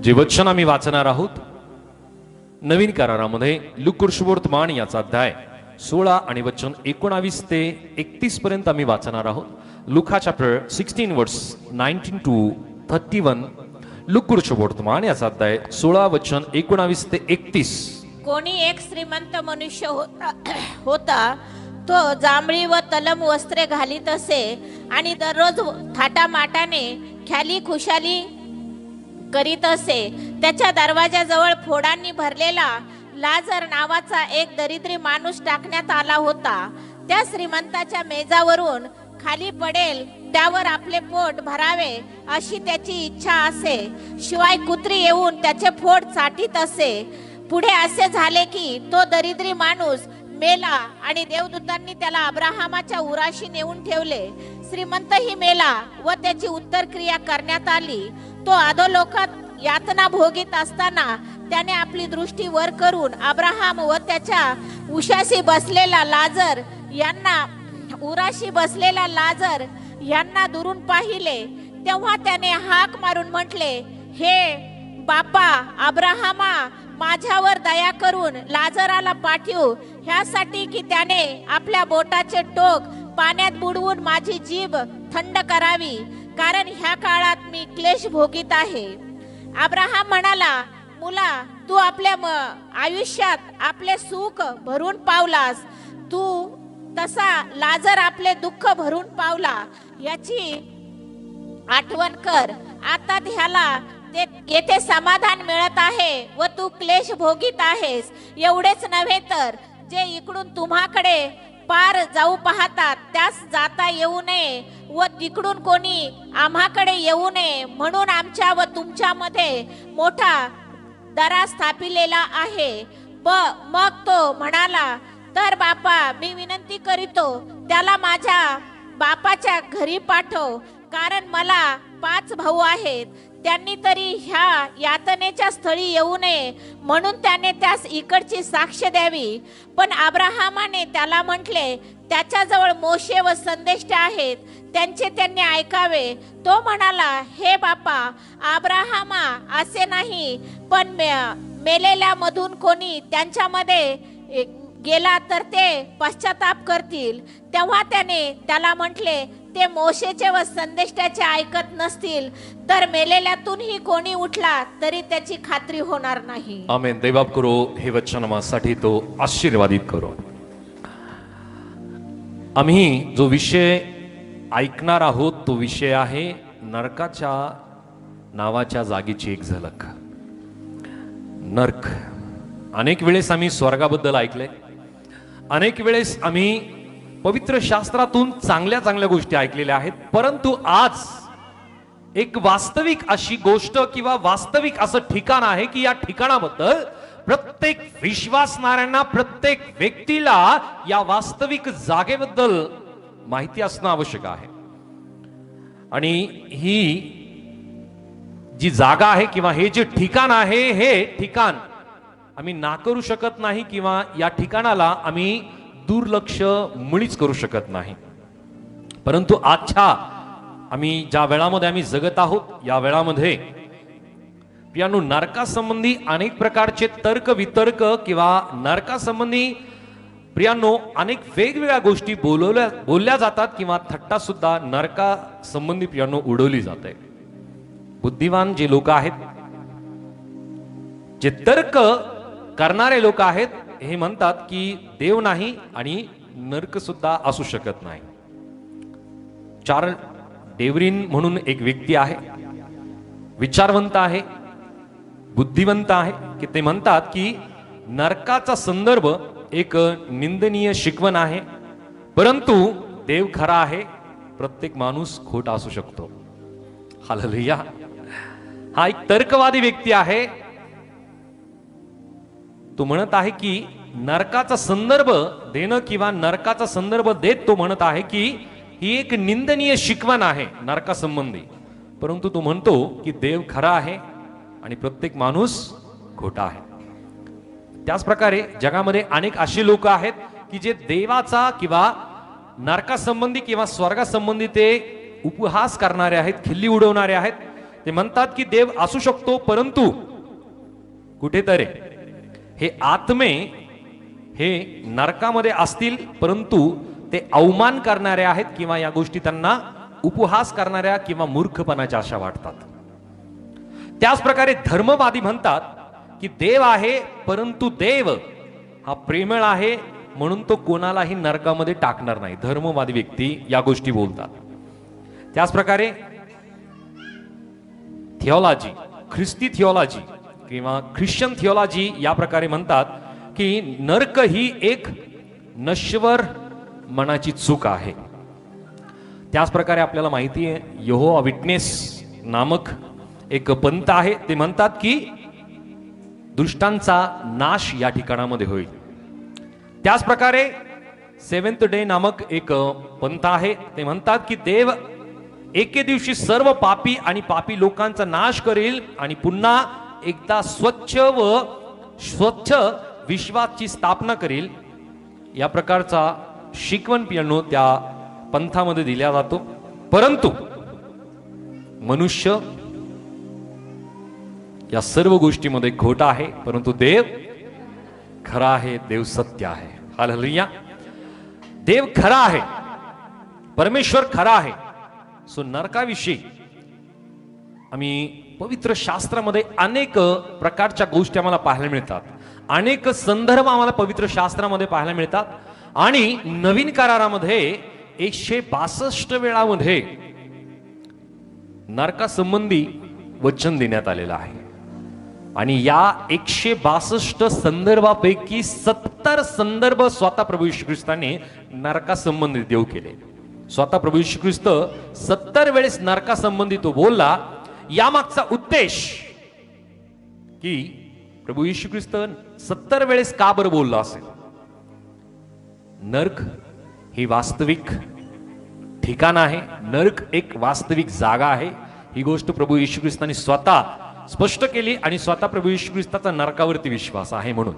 जे वचन आम्ही वाचणार आहोत नवीन करारामध्ये लूका सुवर्तमान याचा अध्याय 16 आणि वचन 19 ते 31 पर्यंत आम्ही वाचणार आहोत। लूका चॅप्टर 16 वर्स 19 टू 31। लूका सुवर्तमान याचा अध्याय 16 वचन 19 ते 31। कोणी एक श्रीमंत मनुष्य होता तो जांभळी व तलम वस्त्रे घालीत असे आणि दररोज थाटामाटाने ख्याली खुशाली करीत असे। त्याच्या दरवाजाजवळ फोडांनी भरलेला लाजर नावाचा एक दरिद्री माणूस टाकण्यात आला होता। त्या श्रीमंताच्या मेजावरून खाली पडेल त्यावर आपले पोट भरावे अशी त्याची इच्छा असे, शिवाय कुत्री येऊन त्याचे पोट चाटीत असे। पुढे असे झाले की तो दरिद्री माणूस मेला आणि देवदूतांनी त्याला अब्राहमाच्या उराशी नेऊन ठेवले। श्रीमंतही मेला व त्याची उत्तर क्रिया करण्यात आली। तो अधोलोकात यातना भोगीत असताना त्याने आपली दृष्टी वर करून अब्राहम व त्याच्या उशाशी बसलेला लाजर यांना दुरून पाहिले। तेव्हा त्याने हाक मारून म्हटले, हे बापा अब्राहमा, माझ्यावर दया करून लाजराला पाठवू, ह्यासाठी की त्याने आपल्या बोटाचे टोक पाण्यात बुडवून माझी जीभ थंड करावी, कारण ह्या काळात मी क्लेश भोगीत आहे। अब्राहम म्हणाला, मुला, तू आपल्या आयुष्यात आपले सुख भरून पावलास, तू तसा लाजर आपले दुःख भरून पावला, याची आठवण कर। आता ह्याला येथे समाधान मिळत आहे व तू क्लेश भोगीत आहेस। एवढेच नव्हे तर जे इकडून तुम्हाकडे पार जाऊ पाहतात त्यास जाता येऊ नये व तिकडून कोणी आम्हाकडे येऊ नये, म्हणून आमच्या व तुमच्यामध्ये मोठा दरा स्थापिलेला आहे। मग तो म्हणाला, तर बापा, मी विनंती करीतो त्याला माझ्या बापाच्या घरी पाठव, कारण मला 5 भाऊ आहेत। त्यांनी तरी ह्या यातनेच्या स्थळी येऊ नये म्हणून त्याने त्यास इकडची साक्ष द्यावी। पण अब्राहमाने त्याला म्हटले, त्याच्याजवळ मोशे व संदेष्टे आहेत, त्यांचे त्यांनी ऐकावे। तो म्हणाला, हे बापा अब्राहमा, असे नाही, पण मेलेल्या मधून कोणी त्यांच्यामध्ये गेला तर ते पश्चाताप करतील। तेव्हा त्याने त्याला म्हटले, ते मोशेचे व संदेष्टाचे ऐकत नसतील तर मेलेल्यातूनही कोणी उठला तरी त्याची खात्री होणार नाही। आमेन। दैवाप करो हे वचन आम्हासाठी तो आशीर्वादित करो। आम्ही जो विषय ऐकणार आहोत तो विषय आहे नरकाच्या नावाच्या जागेची एक झलक। नरक, अनेक वेळेस आम्ही स्वर्गाबद्दल ऐकले, अनेक वेळेस आम्ही पवित्र शास्त्रातून चांगल्या चांगल्या गोष्टी ऐकलेल्या आहेत, परंतु आज एक वास्तविक अशी गोष्ट किंवा वास्तविक असं ठिकाण आहे की या ठिकाणाबद्दल प्रत्येक विश्वासणाऱ्यांना, प्रत्येक व्यक्तीला या वास्तविक जागेबद्दल माहिती असणं आवश्यक आहे। आणि ही जी जागा आहे किंवा हे जे ठिकाण आहे, हे ठिकाण आम्ही नाकारू शकत नाही किंवा या ठिकाणाला आम्ही दुर्लक्ष मुळीच करू शकत नाही। परंतु आजच्या आम्ही ज्या वेळामध्ये आम्ही जगत आहोत, या वेळामध्ये प्रियांनो, नरकासंबंधी अनेक प्रकारचे तर्क वितर्क किंवा नरकासंबंधी प्रियांनो अनेक वेगवेगळ्या गोष्टी बोलल्या जातात किंवा थट्टा सुद्धा नरकासंबंधी प्रियांनो उडवली जाते। बुद्धिवान जे लोक आहेत, जे तर्क करणारे लोक आहेत, हे म्हणतात की देव नाही आणि नरक सुद्धा असू शकत नाही। चार्ल्स डेव्हिन म्हणून एक व्यक्ती आहे, विचारवंत आहे, बुद्धिवंत आहे, की ते म्हणतात की नरकाचा संदर्भ एक निंदनीय शिकवण आहे, परंतु देव खरा आहे, प्रत्येक माणूस खोटा असू शकतो। हालेलुया। हा एक तर्कवादी व्यक्ती आहे। तो म्हणत आहे की नरकाचा संदर्भ देणं किंवा नरकाचा संदर्भ देत तो म्हणत आहे की ही एक निंदनीय शिकवण आहे नरकासंबंधी, परंतु तो म्हणतो की देव खरा आहे आणि प्रत्येक माणूस खोटा आहे। त्याच प्रकारे जगामध्ये अनेक असे लोक आहेत की जे देवाचा किंवा नरकासंबंधी किंवा स्वर्गासंबंधी ते उपहास करणारे आहेत, खिल्ली उडवणारे आहेत, ते म्हणतात की देव असू शकतो, परंतु कुठेतरी हे आत्मे हे नरकामध्ये असतील, परंतु ते अवमान करणारे आहेत किंवा या गोष्टी त्यांना उपहास करणाऱ्या किंवा मूर्खपणाच्या अशा वाटतात. त्याच प्रकारे धर्मवादी म्हणतात की देव आहे, परंतु देव हा प्रेमळ आहे म्हणून तो कोणालाही नरकामध्ये टाकणार नाही. धर्मवादी व्यक्ती या गोष्टी बोलतात. त्याच प्रकारे थिओलॉजी, ख्रिस्ती थिओलॉजी किंवा ख्रिश्चन थिओलॉजी या प्रकारे म्हणतात की नरक ही एक नश्वर मनाची चूक आहे. त्याच प्रकारे आपल्याला माहिती आहे यहोवा विटनेस नामक एक पंथ आहे. ते म्हणतात की दुष्टांचा नाश या ठिकाणामध्ये होईल. त्याच प्रकारे सेवेंथ डे नामक एक पंथ आहे. ते म्हणतात की देव एके दिवशी सर्व पापी आणि पापी लोकांचा नाश करेल आणि पुन्हा एकदा स्वच्छ विश्वाची स्थापना करेल. या प्रकारचा शिकवण पियानो त्या पंथामध्ये दिला जातो. परंतु मनुष्य या सर्व गोष्टीमध्ये खोटा आहे, परंतु देव खरा आहे, देव सत्य आहे. हालेलुया. देव खरा आहे, परमेश्वर खरा आहे. सो नरकाविषयी आम्ही पवित्र शास्त्रामध्ये अनेक प्रकारच्या गोष्टी आम्हाला पाहायला मिळतात. अनेक संदर्भ आम्हाला पवित्र शास्त्रामध्ये पाहायला मिळतात. आणि नवीन करारामध्ये 162 वेळामध्ये नरकासंबंधी वचन देण्यात आलेलं आहे. आणि या 162 संदर्भापैकी 70 संदर्भ स्वतः प्रभू येशू ख्रिस्ताने नरकासंबंधी देव केले. स्वतः प्रभू येशू ख्रिस्त 70 वेळेस नरकासंबंधी तो बोलला. यामागचा उद्देश की प्रभू येशू ख्रिस्त 70 वेळेस का बरं बोलला असेल. नरक ही वास्तविक ठिकाण आहे. नरक एक वास्तविक जागा आहे. ही गोष्ट प्रभू येशू ख्रिस्ताने स्वतः स्पष्ट केली आणि स्वतः प्रभू येशू ख्रिस्ताचा नरकावरती विश्वास आहे म्हणून.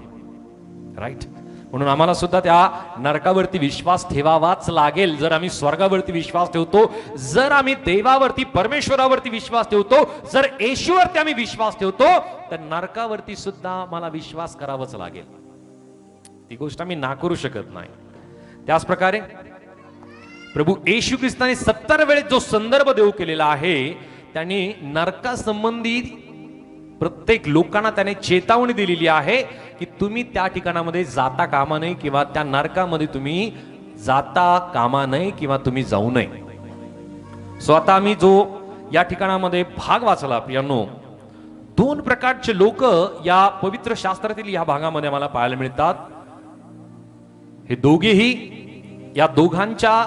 राईट. म्हणून आम्हाला सुद्धा त्या नरकावरती विश्वास ठेवावाच लागेल. जर आम्ही स्वर्गावरती विश्वास ठेवतो, जर आम्ही देवावरती परमेश्वरावरती विश्वास ठेवतो, जर येशूवरती आम्ही विश्वास ठेवतो, तर नरकावरती सुद्धा आम्हाला विश्वास करावाच लागेल. ती गोष्ट आम्ही नाकारू शकत नाही. त्याच प्रकारे प्रभू येशू ख्रिस्ताने 70 वेळेस जो संदर्भ देऊ केलेला आहे, त्यांनी नरकासंबंधी प्रत्येक लोकांना त्याने चेतावणी दिलेली आहे की तुम्ही त्या ठिकाणामध्ये जाता कामा नये किंवा त्या नरकामध्ये तुम्ही जाता कामा नये किंवा तुम्ही जाऊ नये. स्वतः आम्ही जो या ठिकाणामध्ये भाग वाचला प्रियांनो, 2 प्रकारचे लोक या पवित्र शास्त्रातील या भागामध्ये आम्हाला पाहायला मिळतात. हे दोघेही, या दोघांच्या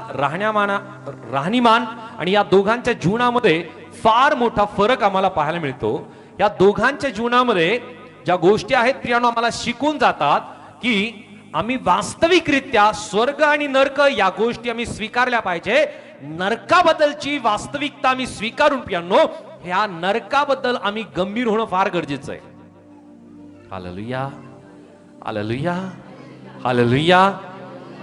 राहणीमान आणि या दोघांच्या जीवनामध्ये फार मोठा फरक आम्हाला पाहायला मिळतो. या दोघांच्या जीवनामध्ये ज्या गोष्टी आहेत प्रियांनो आम्हाला शिकून जातात की आम्ही वास्तविकरित्या स्वर्ग आणि नरक या गोष्टी आम्ही स्वीकारल्या पाहिजे. नरकाबद्दलची वास्तविकता आम्ही स्वीकारून प्रियांनो ह्या नरकाबद्दल आम्ही गंभीर होणं फार गरजेचं आहे. Hallelujah, hallelujah, hallelujah.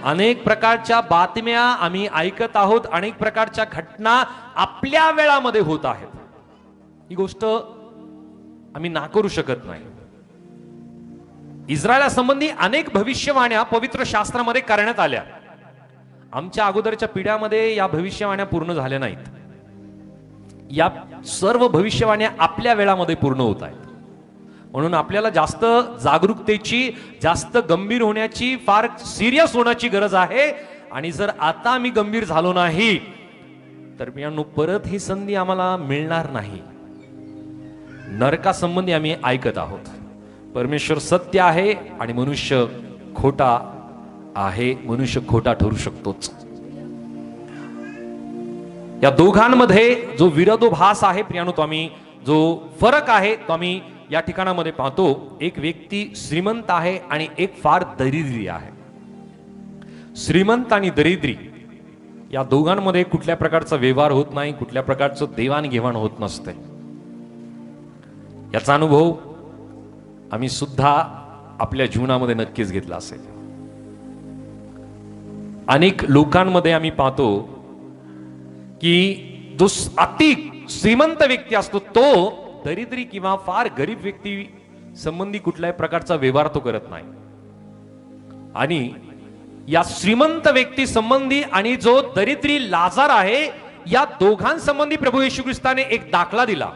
अनेक प्रकारच्या बातम्या आम्ही ऐकत आहोत. अनेक प्रकारच्या घटना आपल्या वेळामध्ये होत आहेत. ही गोष्ट आम्ही नाकारू शकत नाही. इस्रायलासंबंधी अनेक भविष्यवाण्या पवित्र शास्त्रामध्ये करण्यात आल्या. आमच्या अगोदरच्या पिढ्यामध्ये या भविष्यवाण्या पूर्ण झाल्या नाहीत. या सर्व भविष्यवाण्या आपल्या वेळामध्ये पूर्ण होत आहेत. म्हणून आपल्याला जास्त जागरूकतेची, जास्त गंभीर होण्याची, फार सिरियस होण्याची गरज आहे. आणि जर आता आम्ही गंभीर झालो नाही तर मित्रांनो परत ही संधी आम्हाला मिळणार नाही. नरकासंबंधी आम्ही ऐकत आहोत. परमेश्वर सत्य आहे आणि मनुष्य खोटा आहे. मनुष्य खोटा ठरू शकतोच. या दोघांमध्ये जो विरोधाभास आहे प्रियानो, तो आम्ही जो फरक आहे तो आम्ही या ठिकाणामध्ये पाहतो. एक व्यक्ती श्रीमंत आहे आणि एक फार दरिद्री आहे. श्रीमंत आणि दरिद्री या दोघांमध्ये कुठल्या प्रकारचा व्यवहार होत नाही, कुठल्या प्रकारचं देवाणघेवाण होत नसते. याचा अनुभव आम्ही सुद्धा आपल्या जीवनामध्ये नक्कीच घेतला असेल. अनेक लोकांमध्ये आम्ही पाहतो की जो अति श्रीमंत व्यक्ती असतो तो दरिद्री किंवा फार गरीब व्यक्ती संबंधी कुठल्याही प्रकारचा व्यवहार तो करत नाही. आणि या श्रीमंत व्यक्ती संबंधी आणि जो दरिद्री लाजार आहे या दोघांसंबंधी प्रभू येशू ख्रिस्ताने एक दाखला दिला.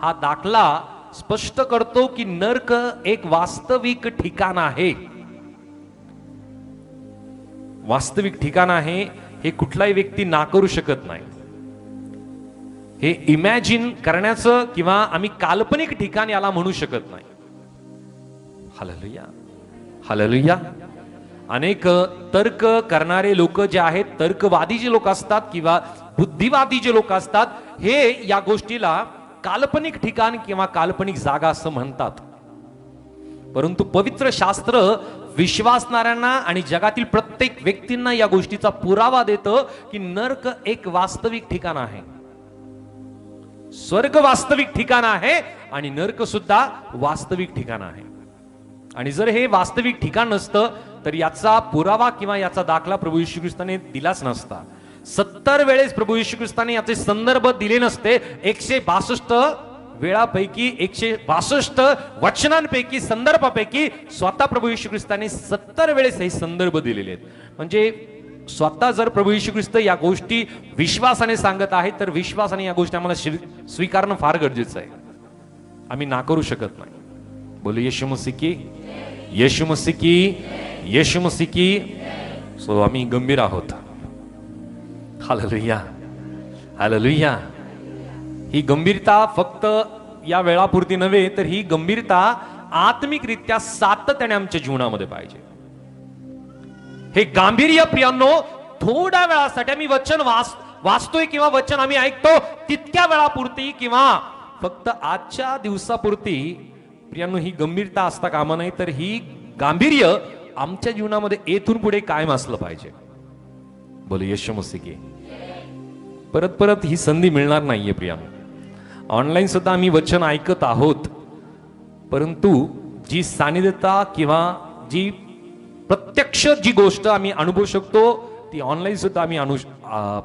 हा दाखला स्पष्ट करतो की नरक एक वास्तविक ठिकाण आहे. वास्तविक ठिकाण आहे हे कुठलाही व्यक्ती नाकारू शकत नाही. हे इमॅजिन करण्याचं किंवा आम्ही काल्पनिक ठिकाण याला म्हणू शकत नाही. Hallelujah, hallelujah. अनेक तर्क करणारे लोक जे आहेत, तर्कवादी जे लोक असतात किंवा बुद्धिवादी जे लोक असतात, हे या गोष्टीला काल्पनिक ठिकाण किंवा काल्पनिक जागा असं म्हणतात. परंतु पवित्र शास्त्र विश्वासणाऱ्यांना आणि जगातील प्रत्येक व्यक्तींना या गोष्टीचा पुरावा देतं की नरक एक वास्तविक ठिकाण आहे. स्वर्ग वास्तविक ठिकाण आहे आणि नरक सुद्धा वास्तविक ठिकाण आहे. आणि जर हे वास्तविक ठिकाण नसतं तर याचा पुरावा किंवा याचा दाखला प्रभू येशू ख्रिस्ताने दिलाच नसता. 70 वेळेस प्रभू येशू ख्रिस्ताने याचे संदर्भ दिले नसते. 162 वेळापैकी 162 वचनांपैकी संदर्भापैकी स्वतः प्रभू येशू ख्रिस्ताने 70 वेळेस हे संदर्भ दिलेले आहेत. म्हणजे स्वतः जर प्रभू येशू ख्रिस्त या गोष्टी विश्वासाने सांगत आहेत तर विश्वासाने या गोष्टी आम्हाला स्वीकारणं फार गरजेचं आहे. आम्ही नाकारू शकत नाही. बोलो येशू मसीह की, येशू मसीह की, येशू मसीह की. सो आम्ही गंभीर आहोत. Hallelujah, hallelujah. ही गंभीरता फक्त या वेळापुरती नव्हे तर ही गंभीरता आत्मिकरित्या सातत्याने आमच्या जीवनामध्ये पाहिजे. हे गांभीर्य प्रियांनो थोड्या वेळासाठी आम्ही वचन वाचतोय किंवा वचन आम्ही ऐकतो तितक्या वेळापुरती किंवा फक्त आजच्या दिवसापुरती प्रियांनो ही गंभीरता असता कामा नाही. तर ही गांभीर्य आमच्या जीवनामध्ये येथून पुढे कायम असलं पाहिजे. बोल येशू मसीह की. परत परत ही संधी मिळणार नाहीये प्रियांनो. ऑनलाईन सुद्धा आम्ही वचन ऐकत आहोत, परंतु जी सानिध्यता किंवा जी प्रत्यक्ष जी गोष्ट आम्ही अनुभवू शकतो ती ऑनलाईन सुद्धा आम्ही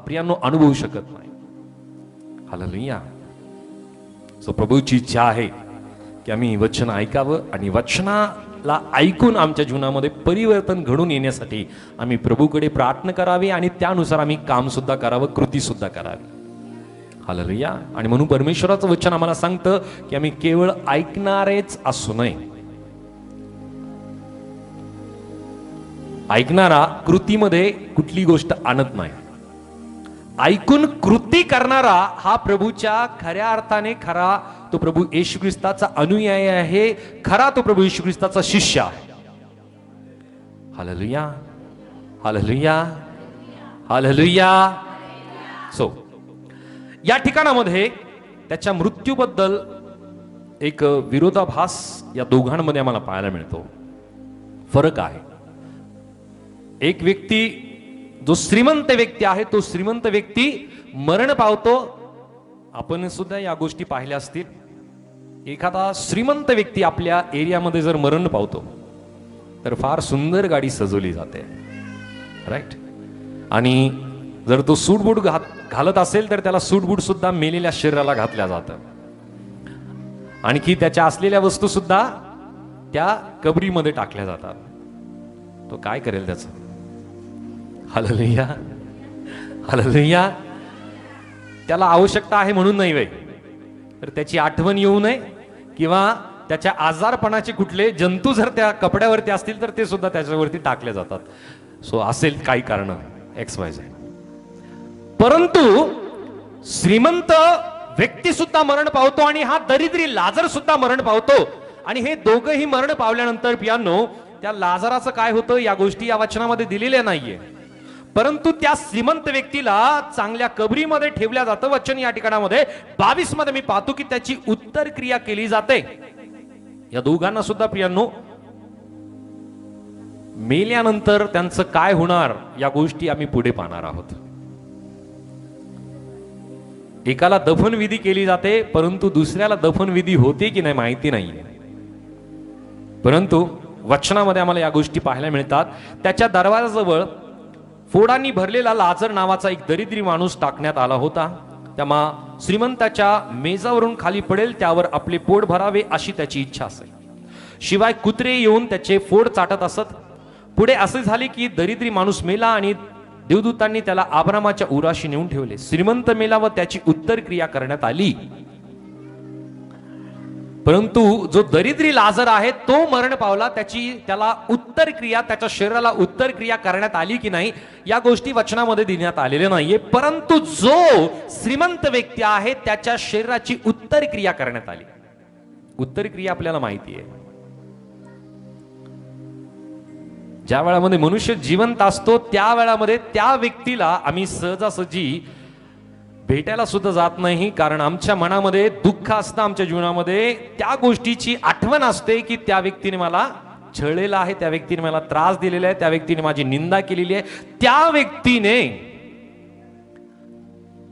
प्रियांनो अनुभवू शकत नाही. हालेलुया. सो प्रभूची इच्छा आहे की आम्ही वचन ऐकावं आणि वचनाला ऐकून आमच्या जीवनामध्ये परिवर्तन घडून येण्यासाठी आम्ही प्रभूकडे प्रार्थना करावी आणि त्यानुसार आम्ही काम सुद्धा करावं, कृती सुद्धा करावी. हालेलुया. आणि म्हणून परमेश्वराचं वचन आम्हाला सांगतं की आम्ही केवळ ऐकणारेच असू नये. ऐकणारा कृतीमध्ये कुठली गोष्ट आणत नाही. ऐकून कृती करणारा हा प्रभूच्या खऱ्या अर्थाने खरा तो प्रभू येशू ख्रिस्ताचा अनुयायी आहे. खरा तो प्रभू येशू ख्रिस्ताचा शिष्य आहे. Hallelujah, hallelujah, hallelujah. सो या ठिकाणामध्ये त्याच्या मृत्यूबद्दल एक विरोधाभास या दोघांमध्ये आम्हाला पाहायला मिळतो. फरक आहे. एक व्यक्ती जो श्रीमंत व्यक्ती आहे तो श्रीमंत व्यक्ती मरण पावतो. आपण सुद्धा या गोष्टी पाहिल्या असतील. एखादा श्रीमंत व्यक्ती आपल्या एरियामध्ये जर मरण पावतो तर फार सुंदर गाडी सजवली जाते, राईट. आणि जर तो सूटबूट घालत असेल तर त्याला सूटबूट सुद्धा मेलेल्या शरीराला घातल्या जातं. आणखी त्याच्या असलेल्या वस्तू सुद्धा त्या कबरीमध्ये टाकल्या जातात. तो काय करेल त्याचं? Hallelujah, hallelujah. त्याला आवश्यकता आहे म्हणून नाही वे, तर त्याची आठवण येऊ नये किंवा त्याच्या आजारपणाचे कुठले जंतू जर त्या कपड्यावरती असतील तर ते सुद्धा त्याच्यावरती टाकले जातात. सो असेल काही कारण XYZ. परंतु श्रीमंत व्यक्ती सुद्धा मरण पावतो आणि हा दरिद्री लाजर सुद्धा मरण पावतो. आणि हे दोघंही मरण पावल्यानंतर पियानो त्या लाजराचं काय होतं या गोष्टी या वचनामध्ये दिलेल्या नाहीये. परंतु त्या श्रीमंत व्यक्तीला चांगल्या कबरीमध्ये ठेवल्या जातं. वचन या ठिकाणामध्ये 22 मध्ये मी पाहतो की त्याची उत्तर क्रिया केली जाते. या दोघांना सुद्धा प्रियांनो मेल्यानंतर त्यांचं काय होणार या गोष्टी आम्ही पुढे पाहणार आहोत. एकाला दफनविधी केली जाते, परंतु दुसऱ्याला दफनविधी होते की नाही माहिती नाही. परंतु वचनामध्ये आम्हाला या गोष्टी पाहायला मिळतात. त्याच्या दरवाजाजवळ फोडांनी भरलेला लाजर नावाचा एक दरिद्री माणूस टाकण्यात आला होता. श्रीमंताच्या मेजावरून खाली पडेल त्यावर आपले पोट भरावे अशी त्याची इच्छा असे. शिवाय कुत्रे येऊन त्याचे फोड चाटत असत. पुढे असे झाले की दरिद्री माणूस मेला आणि देवदूतांनी त्याला अब्रामाच्या उराशी नेऊन ठेवले. श्रीमंत मेला व त्याची उत्तर क्रिया करण्यात आली. परंतु जो दरिद्री लाजर आहे तो मरण पावला. त्याला उत्तर क्रिया, त्याच्या शरीराला उत्तर क्रिया करण्यात आली की नाही या गोष्टी वचनामध्ये देण्यात आलेल्या नाहीये. परंतु जो श्रीमंत व्यक्ती आहे त्याच्या शरीराची उत्तर क्रिया करण्यात आली. उत्तर क्रिया आपल्याला माहिती आहे. ज्या वेळामध्ये मनुष्य जिवंत असतो त्या वेळामध्ये त्या व्यक्तीला आम्ही सहजासहजी भेटायला सुद्धा जात नाही, कारण आमच्या मनामध्ये दुःख असतं. आमच्या जीवनामध्ये त्या गोष्टीची आठवण असते की त्या व्यक्तीने मला छळलेलं आहे, त्या व्यक्तीने मला त्रास दिलेला आहे, त्या व्यक्तीने माझी निंदा केलेली आहे, त्या व्यक्तीने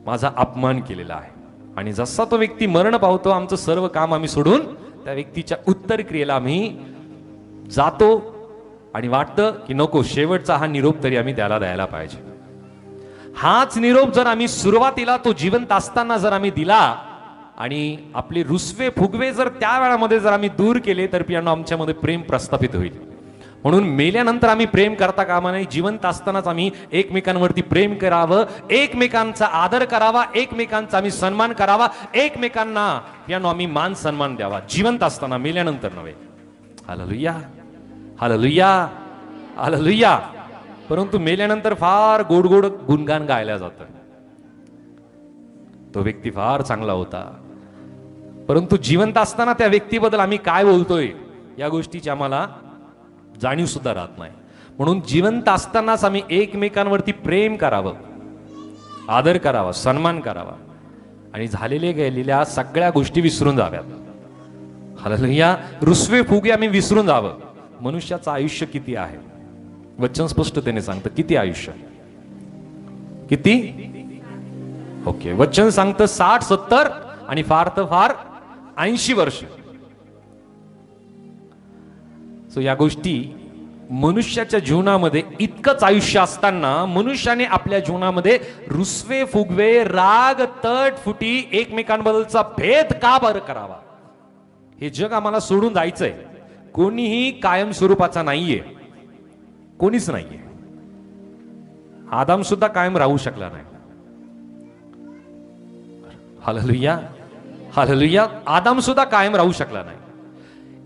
माझा अपमान केलेला आहे. आणि जसा तो व्यक्ती मरण पावतो आमचं सर्व काम आम्ही सोडून त्या व्यक्तीच्या उत्तर क्रियेला आम्ही जातो आणि वाटतं की नको, शेवटचा हा निरोप तरी आम्ही त्याला द्यायला पाहिजे. हाच निरोप जर आम्ही सुरुवातीला तो जिवंत असताना जर आम्ही दिला आणि आपले रुसवे फुगवे जर त्या वेळामध्ये जर आम्ही दूर केले तर पियानो आमच्यामध्ये प्रेम प्रस्थापित होईल. म्हणून मेल्यानंतर आम्ही प्रेम करता कामा नये. जिवंत असतानाच आम्ही एकमेकांवरती प्रेम करावं, एकमेकांचा आदर करावा, एकमेकांचा आम्ही सन्मान करावा, एकमेकांना पियानो आम्ही मान सन्मान द्यावा. जिवंत असताना, मेल्यानंतर नव्हे. Hallelujah, hallelujah, hallelujah. परंतु मेल्यानंतर फार गोड गोड गुणगान गायला जातं. तो व्यक्ती फार चांगला होता, परंतु जिवंत असताना त्या व्यक्तीबद्दल आम्ही काय बोलतोय या गोष्टीची आम्हाला जाणीव सुद्धा राहत नाही. म्हणून जिवंत असतानाच आम्ही एकमेकांवरती प्रेम करावं, आदर करावा, सन्मान करावा आणि झालेले गेलेल्या सगळ्या गोष्टी विसरून जाव्यात. हालेलुया. रुसवे फुगे आम्ही विसरून जावं. मनुष्याचं आयुष्य किती आहे? वचन स्पष्टतेने सांगतं किती आयुष्य, किती? ओके, वचन सांगतं 60, 70 आणि फार तर फार 80 वर्ष. सो या गोष्टी मनुष्याच्या जीवनामध्ये इतकंच आयुष्य असताना मनुष्याने आपल्या जीवनामध्ये रुसवे फुगवे, राग, तट फुटी, एकमेकांबद्दलचा भेद का बरं करावा? हे जग आम्हाला सोडून जायचंय. कोणीही कायम स्वरूपाचा नाहीये, कोणीच नाहीये. आदाम सुद्धा कायम राहू शकला नाही. Hallelujah, hallelujah. आदाम सुद्धा कायम राहू शकला नाही.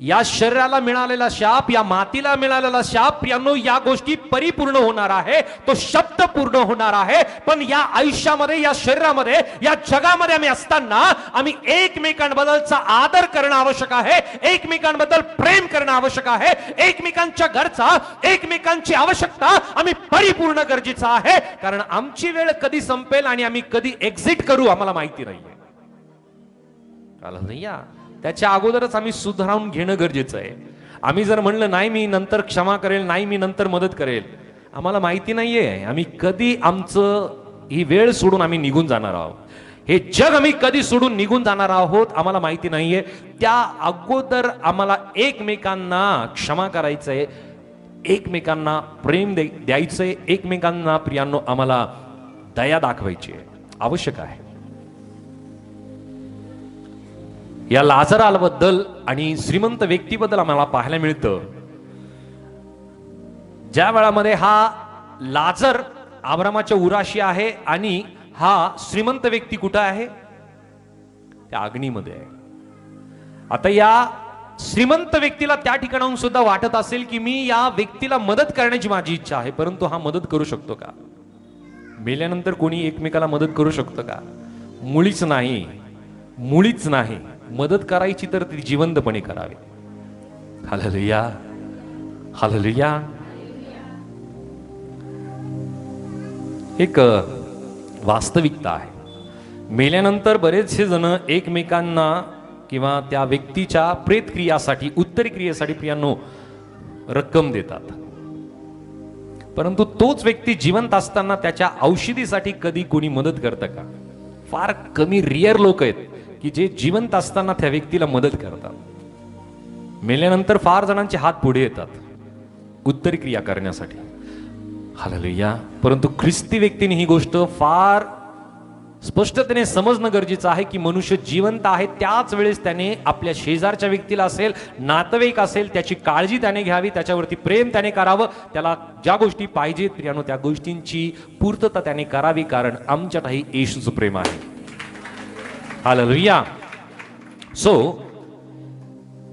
या शरीराला मिळालेला शाप, या मातीला मिळालेला शाप, प्रियांनो, या गोष्टी परिपूर्ण होणार आहे. तो शब्द पूर्ण होणार आहे. पण या आयुष्यामध्ये, या शरीरामध्ये, या जगामध्ये आम्ही असताना आम्ही एकमेकांबद्दलचा आदर करणं आवश्यक आहे, एकमेकांबद्दल प्रेम करणं आवश्यक आहे, एकमेकांच्या घरचा, एकमेकांची आवश्यकता आम्ही परिपूर्ण गरजेचं आहे. कारण आमची वेळ कधी संपेल आणि आम्ही कधी एक्झिट करू आम्हाला माहिती नाहीये. हालेलुया. त्याच्या अगोदरच आम्ही सुधारून घेणं गरजेचं आहे. आम्ही जर म्हणलं नाही मी नंतर क्षमा करेल, नाही मी नंतर मदत करेल, आम्हाला माहिती नाहीये आम्ही कधी आमचं ही वेळ सोडून आम्ही निघून जाणार आहोत. हे जग आम्ही कधी सोडून निघून जाणार आहोत आम्हाला माहिती नाहीये. त्या अगोदर आम्हाला एकमेकांना क्षमा करायचंय, एकमेकांना प्रेम द्यायचंय, एकमेकांना प्रियांनो आम्हाला दया दाखवायची आहे, आवश्यक आहे. या लाजराबद्दल आणि श्रीमंत व्यक्तीबद्दल आम्हाला पाहायला मिळतं. ज्या वेळामध्ये हा लाजर अब्रामाच्या उराशी आहे आणि हा श्रीमंत व्यक्ती कुठं आहे? त्या अग्नीमध्ये आहे. आता या श्रीमंत व्यक्तीला त्या ठिकाणाहून सुद्धा वाटत असेल की मी या व्यक्तीला मदत करण्याची माझी इच्छा आहे, परंतु हा मदत करू शकतो का? मेल्यानंतर कोणी एकमेकाला मदत करू शकतो का? मुळीच नाही, मुळीच नाही. मदत करायची तर ती जिवंतपणे करावी. Hallelujah, hallelujah. एक वास्तविकता आहे. मेल्यानंतर बरेचसे जण एकमेकांना किंवा त्या व्यक्तीच्या प्रेतक्रियासाठी, उत्तरक्रियेसाठी प्रियांनो रक्कम देतात. परंतु तोच व्यक्ती जिवंत असताना त्याच्या औषधीसाठी कधी कोणी मदत करतं का? फार कमी, रिअर लोक आहेत की जे जिवंत असताना त्या व्यक्तीला मदत करतात. मेल्यानंतर फार जणांचे हात पुढे येतात उत्तरक्रिया करण्यासाठी. हालेलुया. परंतु ख्रिस्ती व्यक्तीने ही गोष्ट फार स्पष्टतेने समजणं गरजेचं आहे की मनुष्य जिवंत आहे, त्याच वेळेस त्याने आपल्या शेजारच्या व्यक्तीला असेल, नातेवाईक असेल, त्याची काळजी त्याने घ्यावी, त्याच्यावरती प्रेम त्याने करावं, त्याला ज्या गोष्टी पाहिजेत प्रियानो त्या गोष्टींची पूर्तता त्याने करावी, कारण आमच्यातही येशूचं प्रेम आहे. हालेलुया. सो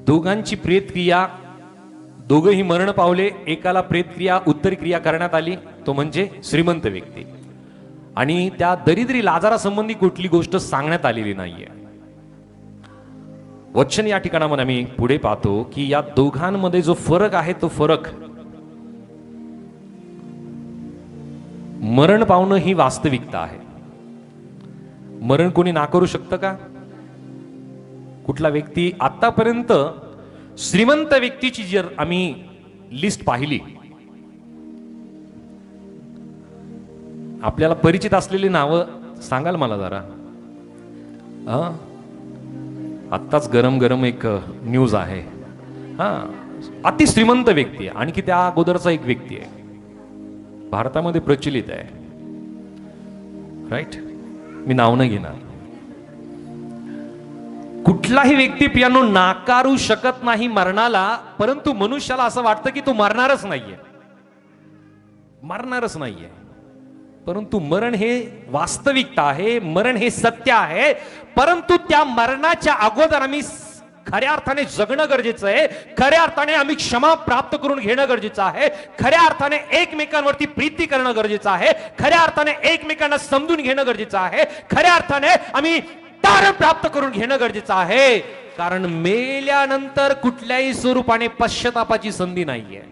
दोघांची प्रेतक्रिया, दोघंही मरण पावले. एकाला प्रेतक्रिया उत्तरक्रिया करण्यात आली, तो म्हणजे श्रीमंत व्यक्ती, आणि त्या दरिद्री लाजारासंबंधी कुठली गोष्ट सांगण्यात आलेली नाहीये. वचन या ठिकाणामध्ये आम्ही पुढे पाहतो की या दोघांमध्ये जो फरक आहे तो फरक, मरण पावणं ही वास्तविकता आहे. मरण कोणी नाकारू शकतं का? कुठला व्यक्ती आतापर्यंत श्रीमंत व्यक्तीची जर आम्ही लिस्ट पाहिली, आपल्याला परिचित असलेली नावं सांगाल मला जरा? आत्ताच गरम गरम एक न्यूज आहे. अति श्रीमंत व्यक्ती आहे, आणखी त्या अगोदरचा एक व्यक्ती आहे, भारतामध्ये प्रचलित आहे, राईट? मी नाव नाही घेणार. कुठलाही व्यक्ती पियानो नाकारू शकत नाही मरणाला, परंतु मनुष्याला असं वाटतं की तो मरणारच नाहीये, मरणारच नाहीये. परंतु मरण हे वास्तविकता आहे, मरण हे सत्य आहे. परंतु त्या मरणाच्या अगोदर आम्ही खऱ्या अर्थाने जगणं गरजेचं आहे, खऱ्या अर्थाने आम्ही क्षमा प्राप्त करून घेणं गरजेचं आहे, खऱ्या अर्थाने एकमेकांवरती प्रीती करणं गरजेचं आहे, खऱ्या अर्थाने एकमेकांना समजून घेणं गरजेचं आहे, खऱ्या अर्थाने आम्ही तारण प्राप्त करून घेणं गरजेचं आहे. कारण मेल्यानंतर कुठल्याही स्वरूपाने पश्चातापाची संधी नाहीये.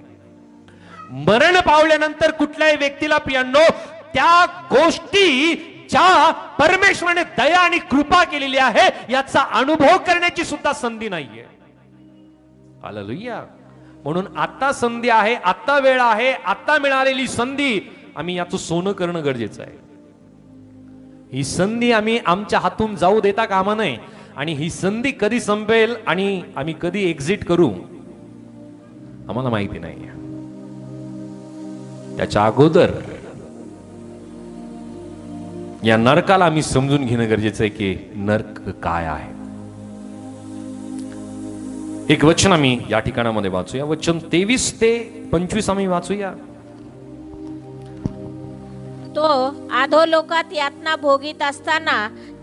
मरण पावल्यानंतर कुठल्याही व्यक्तीला प्रियांनो त्या गोष्टी ज्या परमेश्वराने दया आणि कृपा केलेली आहे याचा अनुभव करण्याची सुद्धा संधी नाहीये. हालेलुया. म्हणून आता संधी आहे, आता वेळ आहे, आता मिळालेली संधी आम्ही याचं सोनं करणं गरजेचं आहे. ही संधी आम्ही आमच्या हातून जाऊ देता कामा नये, आणि ही संधी कधी संपेल आणि आम्ही कधी एक्झिट करू आम्हाला माहिती नाही. त्याच्या अगोदर या नरकाला आम्ही समजून घेणं गरजेचं आहे की नरक काय आहे. एक वचन आम्ही या ठिकाणामध्ये वाचूया, वचन 23 ते 25 आम्ही वाचूया. तो अधोलोकात यातना भोगीत असताना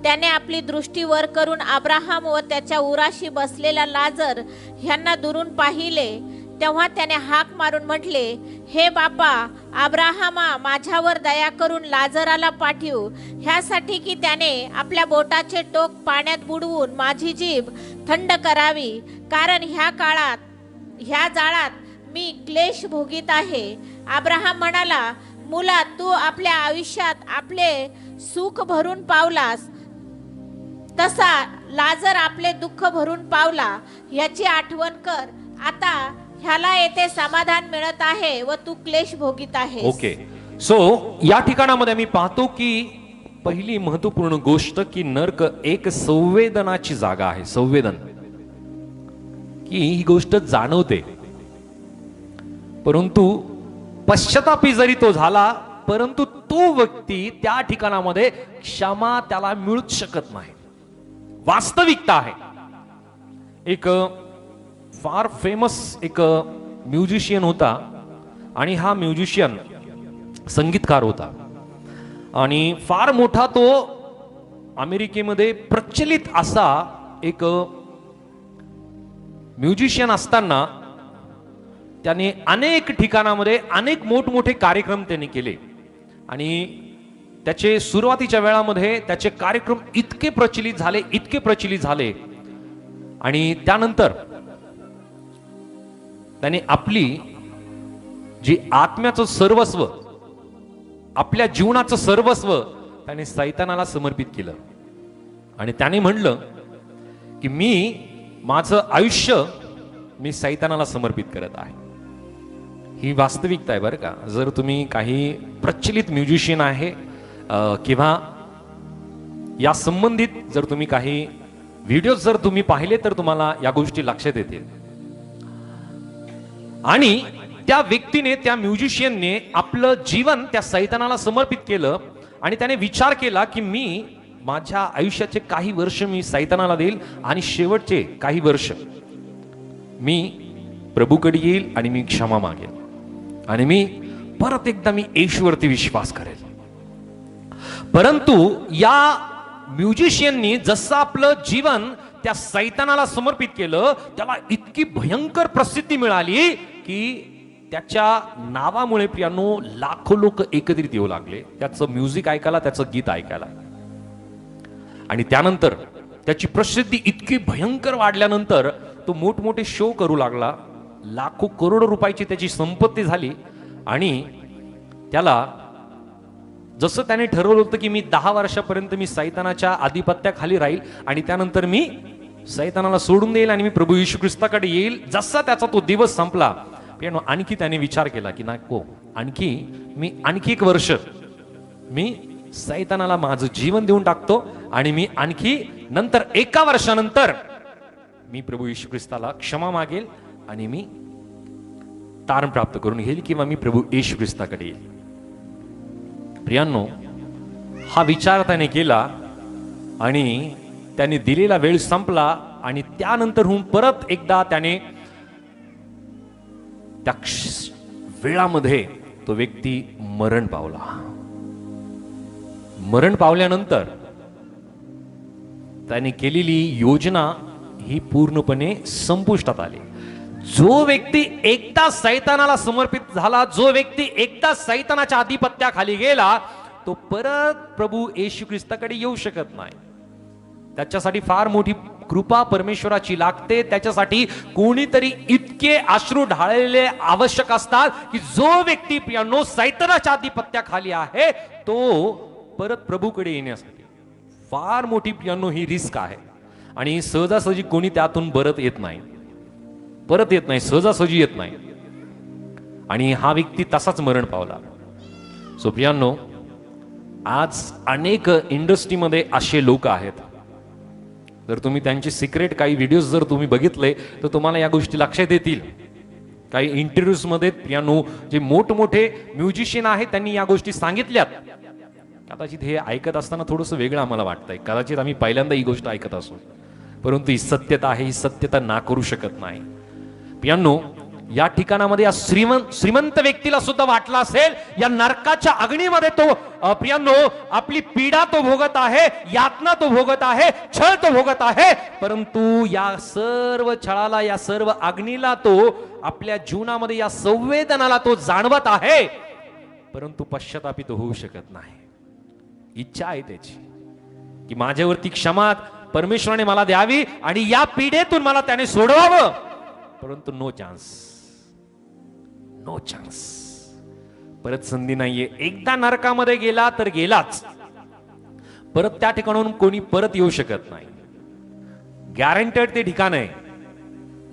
त्याने आपली दृष्टी वर करून अब्राहम व त्याच्या उराशी बसलेला लाजर ह्यांना दुरून पाहिले. तेव्हा त्याने हाक मारून म्हटले, हे बापा अब्राहमा, माझ्यावर दया करून लाजराला पाठव, ह्यासाठी की त्याने आपल्या बोटाचे टोक पाण्यात बुडवून माझी जीभ थंड करावी, कारण ह्या जाळात मी क्लेश भोगीत आहे. अब्राहम म्हणाला, मुला, तू आपल्या आयुष्यात आपले सुख भरून पावलास, तसा लाजर आपले दुःख भरून पावला. याची आठवण कर. आता ह्याला येथे समाधान मिळत आहे व तू क्लेश भोगीत आहे. ओके. सो या ठिकाणामध्ये आम्ही पाहतो की पहिली महत्वपूर्ण गोष्ट की नरक एक संवेदनाची जागा आहे. संवेदन की ही गोष्ट जाणवते, परंतु पश्चातापी जरी तो झाला, परंतु तो व्यक्ती त्या ठिकाणामध्ये क्षमा त्याला मिळूच शकत नाही. वास्तविकता आहे. एक फार फेमस एक म्युझिशियन होता, आणि हा म्युझिशियन संगीतकार होता, आणि फार मोठा तो अमेरिकेमध्ये प्रचलित असा एक म्युझिशियन असताना त्याने अनेक ठिकाणामध्ये अनेक मोठमोठे कार्यक्रम त्यांनी केले. आणि त्याचे सुरुवातीच्या वेळामध्ये त्याचे कार्यक्रम इतके प्रचलित झाले, आणि त्यानंतर त्याने आपली जी आत्म्याचं सर्वस्व, आपल्या जीवनाचं सर्वस्व त्याने सैतानाला समर्पित केलं. आणि त्याने म्हणलं की माझं आयुष्य मी सैतानाला समर्पित करत आहे. ही वास्तविकता आहे बरं का. जर तुम्ही काही प्रचलित म्युझिशियन आहे किंवा या संबंधित जर तुम्ही काही व्हिडिओज जर तुम्ही पाहिले तर तुम्हाला या गोष्टी लक्षात येतील. आणि त्या व्यक्तीने, त्या म्युझिशियनने आपलं जीवन त्या सैतानाला समर्पित केलं, आणि त्याने विचार केला की मी माझ्या आयुष्याचे काही वर्ष मी सैतानाला देईल आणि शेवटचे काही वर्ष मी प्रभूकडे येईल आणि मी क्षमा मागेल आणि मी परत एकदा मी येशूवरती विश्वास करेल. परंतु या म्युझिशियननी जसं आपलं जीवन त्या सैतानाला समर्पित केलं, त्याला इतकी भयंकर प्रसिद्धी मिळाली की त्याच्या नावामुळे प्रियानो लाखो लोक एकत्रित येऊ लागले त्याचं म्युझिक ऐकायला, त्याचं गीत ऐकायला. आणि त्यानंतर त्याची प्रसिद्धी इतकी भयंकर वाढल्यानंतर तो मोठमोठे शो करू लागला. लाखो करोडो रुपयाची त्याची संपत्ती झाली. आणि त्याला जसं त्याने ठरवलं होतं की मी 10 वर्षापर्यंत मी सैतानाच्या आधिपत्याखाली राहील आणि त्यानंतर मी सैतानाला सोडून देईल आणि मी प्रभू येशू ख्रिस्ताकडे येईल. जसा त्याचा तो दिवस संपला, आणखी त्याने विचार केला की नको, आणखी एक वर्ष मी सैतानाला माझं जीवन देऊन टाकतो आणि मी आणखी नंतर 1 वर्षानंतर मी प्रभू येशू ख्रिस्ताला क्षमा मागेल आणि मी तारण प्राप्त करून घेईल किंवा मी प्रभू येशू ख्रिस्ताकडे येईल. प्रियांनो, हा विचार त्याने केला आणि त्याने दिलेला वेळ संपला आणि त्यानंतरहून परत एकदा त्याने त्या वेळामध्ये तो व्यक्ती मरण पावला. मरण पावल्यानंतर त्याने केलेली योजना ही पूर्णपणे संपुष्टात आली. जो व्यक्ती एकदा सैतानाला समर्पित झाला, जो व्यक्ती एकदा सैतानाच्या आधिपत्याखाली गेला, तो परत प्रभू येशू ख्रिस्ताकडे येऊ शकत नाही. त्याच्यासाठी फार मोठी कृपा परमेश्वराची लागते. त्याच्यासाठी कोणीतरी इतके अश्रू ढाळलेले आवश्यक असतात की जो व्यक्ती प्रियांनो सैतानाच्या आधिपत्याखाली आहे तो परत प्रभूकडे येण्यासाठी फार मोठी प्रियांनो ही रिस्क आहे. आणि सहजासहजी कोणी त्यातून परत येत नाही, सहजासहजी येत नाही. आणि हा व्यक्ती तसाच मरण पावला. सो प्रियांनो, आज अनेक इंडस्ट्रीमध्ये असे लोक आहेत. जर तुम्ही त्यांचे सिक्रेट काही व्हिडिओज जर तुम्ही बघितले तर तुम्हाला या गोष्टी लक्षात येतील. काही इंटरव्ह्यूज मध्ये प्रियांनो जे मोठमोठे म्युझिशियन आहेत त्यांनी या गोष्टी सांगितल्यात. कदाचित हे ऐकत असताना थोडंसं वेगळं आम्हाला वाटतंय, कदाचित आम्ही पहिल्यांदा ही गोष्ट ऐकत असू, परंतु ही सत्यता आहे, ही सत्यता नाकारू शकत नाही. प्रियांनो, या ठिकाणामध्ये या श्रीमंत व्यक्तीला सुद्धा वाटलं असेल या नरकाच्या अग्नीमध्ये तो प्रियांनो आपली पीडा तो भोगत आहे, यातना तो भोगत आहे, छळ तो भोगत आहे. परंतु या सर्व छळाला, या सर्व अग्नीला तो आपल्या जीवनामध्ये या संवेदनाला तो जाणवत आहे, परंतु पश्चातापित होऊ शकत नाही. इच्छा आहे त्याची की माझ्यावरती क्षमा परमेश्वराने मला द्यावी आणि या पीडेतून मला त्याने सोडवावं, परंतु नो चान्स. परत संधी नाहीये. एकदा नरकामध्ये गेला तर गेलाच, परत त्या ठिकाणाहून कोणी परत येऊ शकत नाही. गॅरंटेड ते ठिकाण आहे.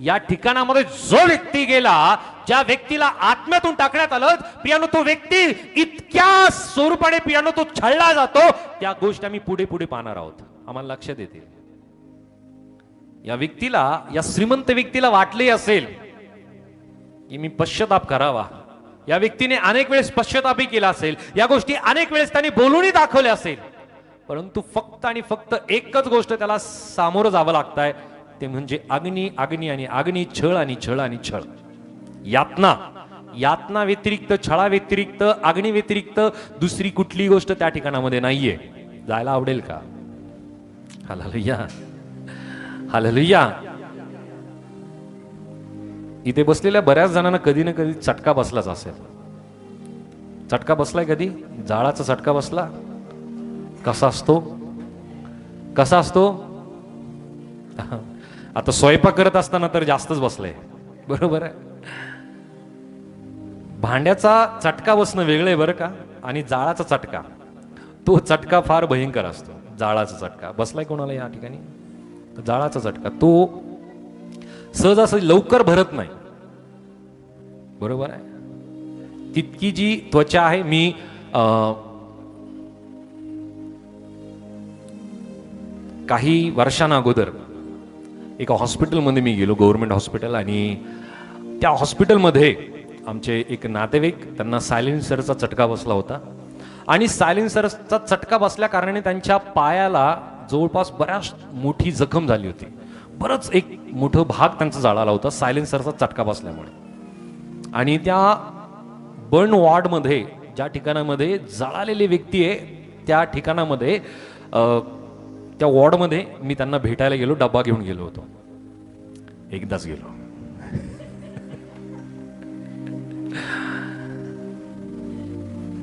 या ठिकाणामध्ये जो व्यक्ती गेला, ज्या व्यक्तीला आत्म्यातून टाकण्यात आलं प्रियानो, तो व्यक्ती इतक्या स्वरूपाने प्रियानो तो छळला जातो. त्या गोष्टी आम्ही पुढे पुढे पाहणार आहोत, आम्हाला लक्षात येतील. या व्यक्तीला, या श्रीमंत व्यक्तीला वाटले असेल की मी पश्चाताप करावा. या व्यक्तीने अनेक वेळेस पश्चातापही केला असेल, या गोष्टी अनेक वेळेस त्याने बोलूनही दाखवल्या असेल, परंतु फक्त आणि फक्त एकच गोष्ट त्याला सामोरं जावं लागतंय, ते म्हणजे अग्नी, अग्नी आणि अग्नी, छळ आणि छळ आणि छळ. यातना व्यतिरिक्त, छळा व्यतिरिक्त, अग्नी व्यतिरिक्त दुसरी कुठली गोष्ट त्या ठिकाणामध्ये नाहीये. जायला आवडेल का? Hallelujah, hallelujah. इथे बसलेल्या बऱ्याच जणांना कधी ना कधी चटका बसलाच असेल. चटका बसलाय कधी? जाळाचा चटका बसला. कसा असतो? आता स्वयंपाक करत असताना तर जास्तच बसलाय, बरोबर आहे. भांड्याचा चटका बसणं वेगळं आहे बरं का, आणि जाळाचा चटका, तो चटका फार भयंकर असतो. जाळाचा चटका बसलाय कोणाला या ठिकाणी? जाळाचा चटका तो सहजासहजी लवकर भरत नाही, बरोबर आहे. तितकी जी त्वचा आहे, मी काही वर्षांना अगोदर एका हॉस्पिटलमध्ये मी गेलो, गव्हर्नमेंट हॉस्पिटल, आणि त्या हॉस्पिटलमध्ये आमचे एक नातेवाईक, त्यांना सायलेन्सरचा चटका बसला होता आणि सायलेन्सरचा चटका बसल्या कारणाने त्यांच्या पायाला जवळपास बऱ्याच मोठी जखम झाली होती. बरंच एक मोठं भाग त्यांचा जळाला होता सायलेन्सरचा चटका बसल्यामुळे. आणि त्या बर्न वॉर्डमध्ये ज्या ठिकाणामध्ये जळालेली व्यक्ती आहे त्या ठिकाणामध्ये त्या वॉर्डमध्ये मी त्यांना भेटायला गेलो, डब्बा घेऊन गेलो होतो. एकदाच गेलो.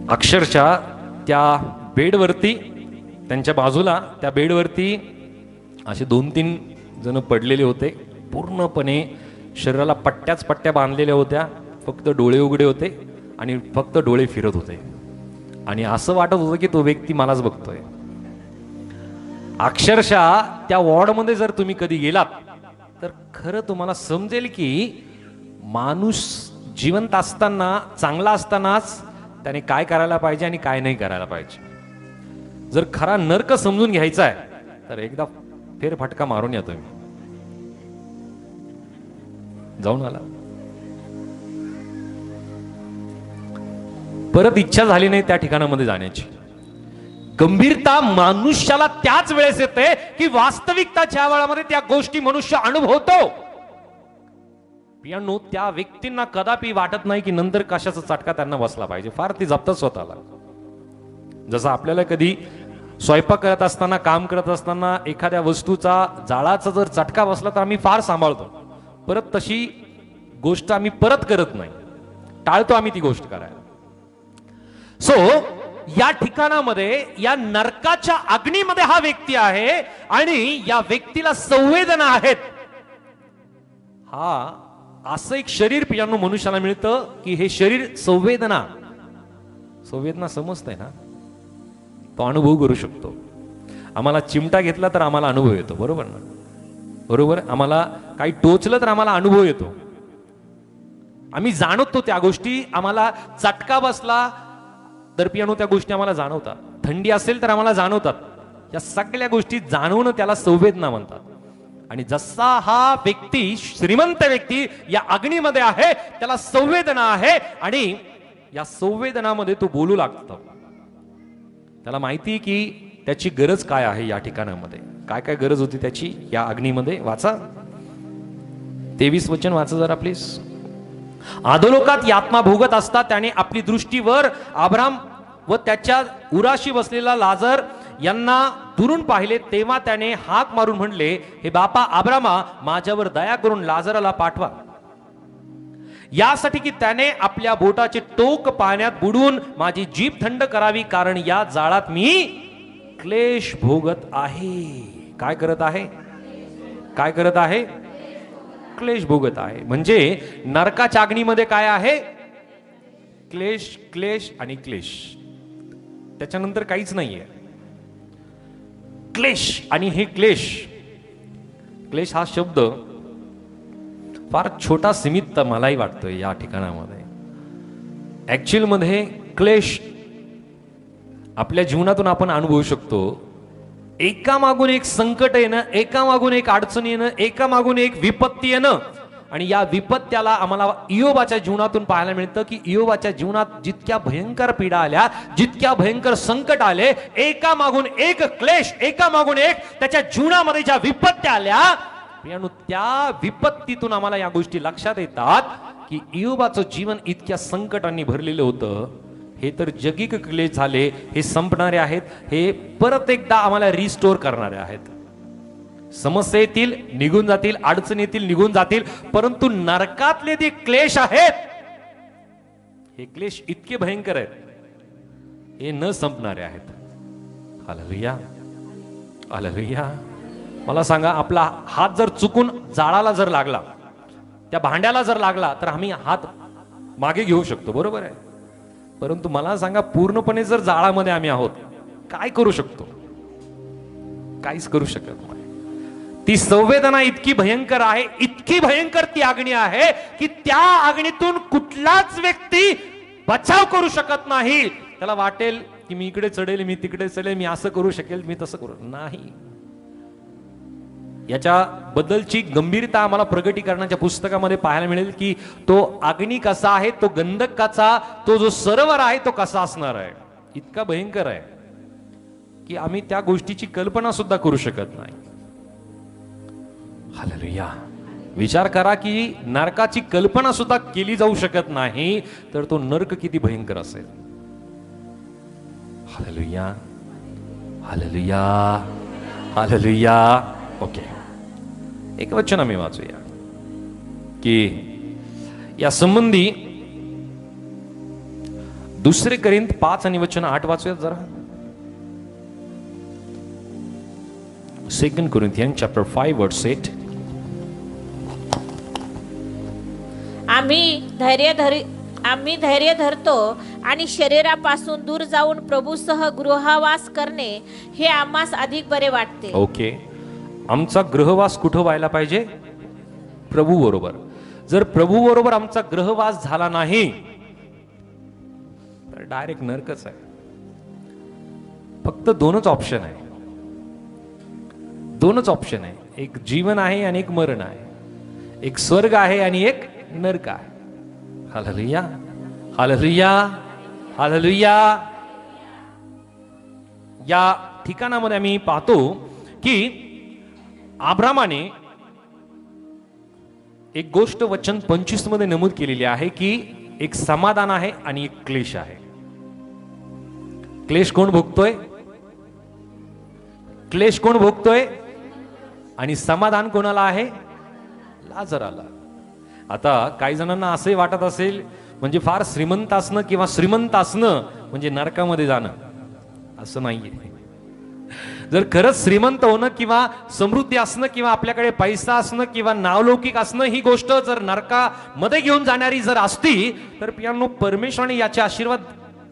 अक्षरशः त्या बेडवरती, त्यांच्या बाजूला त्या बेडवरती असे 2-3 जण पडलेले होते. पूर्णपणे शरीराला पट्ट्या बांधलेल्या होत्या. फक्त डोळे उघडे होते आणि फक्त डोळे फिरत होते. आणि असं वाटत होतं की तो व्यक्ती मलाच बघतोय. अक्षरशः त्या वॉर्डमध्ये जर तुम्ही कधी गेलात तर खरं तुम्हाला समजेल की माणूस जिवंत असताना, चांगला असतानाच त्याने काय करायला पाहिजे आणि काय नाही करायला पाहिजे. जर खरा नर्क समजून घ्यायचा आहे तर एकदा फेरफटका मारून येतोय मी. जाऊन आला. परत इच्छा झाली नाही त्या ठिकाणामध्ये जाण्याची. गंभीरता मनुष्याला त्याच वेळेस येते की वास्तविकता ज्या वेळामध्ये त्या गोष्टी मनुष्य अनुभवतो. पियानो त्या व्यक्तींना कदापि वाटत नाही की नंतर कशाचा चटका त्यांना बसला पाहिजे. फार ती जपतात स्वतःला. जसं आपल्याला कधी स्वयंपाक करत असताना, काम करत असताना एखाद्या वस्तूचा, जाळाचा जर चटका बसला तर आम्ही फार सांभाळतो. परत तशी गोष्ट आम्ही परत करत नाही, टाळतो आम्ही ती गोष्ट करायला. सो या ठिकाणामध्ये, या नरकाच्या अग्नीमध्ये हा व्यक्ती आहे आणि या व्यक्तीला संवेदना आहेत. हा असं एक शरीर पियानो मनुष्याला मिळतं की हे शरीर संवेदना समजतंय ना, तो अनुभव करू शकतो. आम्हाला चिमटा घेतला तर आम्हाला अनुभव येतो, बरोबर ना? बरोबर. आम्हाला काही टोचलं तर आम्हाला अनुभव येतो. आम्ही जाणवतो त्या गोष्टी. आम्हाला चटका बसला तर पियानो त्या गोष्टी आम्हाला जाणवतात. थंडी असेल तर आम्हाला जाणवतात. या सगळ्या गोष्टी जाणवणं त्याला संवेदना म्हणतात. आणि जसा हा व्यक्ती, श्रीमंत व्यक्ती या अग्नीमध्ये आहे, त्याला संवेदना आहे आणि या संवेदनामध्ये तो बोलू लागतो. त्याला माहिती की त्याची गरज काय आहे. या ठिकाणामध्ये काय काय गरज होती त्याची या अग्नीमध्ये. वाचा 23 वचन वाचा जरा प्लीज. अधोलोकात यातना भोगत असता त्याने आपली दृष्टीवर अब्राम व त्याच्या उराशी बसलेला लाजर यांना दुरून पाहिले. तेव्हा त्याने हाक मारून म्हणले, हे बापा अब्रामा, माझ्यावर दया करून लाजराला पाठवा, यासाठी की त्याने आपल्या बोटाचे टोक पाण्यात बुडवून माझी जीभ थंड करावी, कारण या जाळात मी क्लेश भोगत आहे. काय करत आहे? काय करत आहे? क्लेश भोगत आहे. म्हणजे नरकाच्या अग्नीमध्ये काय आहे? क्लेश, क्लेश आणि क्लेश. त्याच्यानंतर काहीच नाहीये. क्लेश आणि हे क्लेश. क्लेश हा शब्द फार छोटा, सीमित मलाही वाटतोय या ठिकाणामध्ये. ऍक्च्युअल मध्ये क्लेश आपल्या जीवनातून आपण अनुभवू शकतो. एकामागून एक संकट येणं, एकामागून एक अडचण येणं, एकामागून एक विपत्ती येणं. आणि या विपत्त्याला आम्हाला इयोबाच्या जीवनातून पाहायला मिळतं की इयोबाच्या जीवनात जितक्या भयंकर पीडा आल्या, जितक्या भयंकर संकट आले, एकामागून एक क्लेश, एकामागून एक त्याच्या जीवनामध्ये ज्या विपत्त्या आल्या, त्या विपत्तीतून आम्हाला या गोष्टी लक्षात येतात की इयोबाचं जीवन इतक्या संकटांनी भरलेलं होतं. हे तर जगिक क्लेश झाले, हे संपणारे आहेत, हे परत एकदा आम्हाला रिस्टोर करणारे आहेत. समस्या येतील, निघून जातील, अडचणी येतील, निघून जातील, परंतु नरकातले जे क्लेश आहेत, हे क्लेश इतके भयंकर आहेत, हे न संपणारे आहेत. Hallelujah, hallelujah. मला सांगा, आपला हात जर चुकून जाळाला जर लागला, त्या भांड्याला जर लागला, तर आम्ही हात मागे घेऊ शकतो, बरोबर आहे. परंतु मला सांगा, पूर्णपणे जर जाळामध्ये आम्ही आहोत, काय करू शकतो? काहीच करू शकत नाही. ती संवेदना इतकी भयंकर आहे, इतकी भयंकर ती अग्नी आहे की त्या अग्नीतून कुठलाच व्यक्ती बचाव करू शकत नाही. त्याला वाटेल की मी इकडे चढेल, मी तिकडे चढेल, मी असं करू शकेल, मी तसं करू नाही. याच्या बद्दलची गंभीरता आम्हाला प्रगटीकरणाच्या पुस्तकामध्ये पाहायला मिळेल की तो अग्नी कसा आहे, तो गंधकाचा, तो जो सरोवर आहे तो कसा असणार आहे. इतका भयंकर आहे की आम्ही त्या गोष्टीची कल्पना सुद्धा करू शकत नाही. हालेलुया. विचार करा की नरकाची कल्पना सुद्धा केली जाऊ शकत नाही, तर तो नरक किती भयंकर असेल. Hallelujah, hallelujah, hallelujah. ओके, एक वचन आम्ही वाचूया की या संबंधी 2 कोरिंथ 5 आणि वचन 8 वाचूयात जरा. 2 Corinthians chapter 5 verse 8. आम्ही धैर्य धरतो आणि शरीरापासून दूर जाऊन प्रभूसह गृहवास करणे हे आम्हास अधिक बरे वाटते. ओके, आमचा गृहवास कुठं व्हायला पाहिजे? प्रभू बरोबर. जर प्रभू बरोबर आमचा गृहवास झाला नाही तर डायरेक्ट नरकच आहे. फक्त दोनच ऑप्शन आहे, दोनच ऑप्शन आहे. एक जीवन आहे आणि एक मरण आहे. एक स्वर्ग आहे आणि एक नरक आहे. Hallelujah, hallelujah, hallelujah. या ठिकाणामध्ये आम्ही पाहतो की अब्रामाने एक गोष्ट वचन 25 मध्ये नमूद केलेली आहे की एक समाधान आहे आणि एक क्लेश आहे. क्लेश कोण भोगतोय? क्लेश कोण भोगतोय? आणि समाधान कोणाला आहे? लाजराला. आता काही जणांना असे वाटत असेल म्हणजे फार श्रीमंत असणं किंवा श्रीमंत असणं म्हणजे नरकामध्ये जाणं, असं नाहीये. जर खरंच श्रीमंत होणं किंवा समृद्धी असणं किंवा आपल्याकडे पैसा असणं किंवा नावलौकिक असणं ही गोष्ट जर नरकामध्ये घेऊन जाणारी जर असती तर पियानो परमेश्वराने याचे आशीर्वाद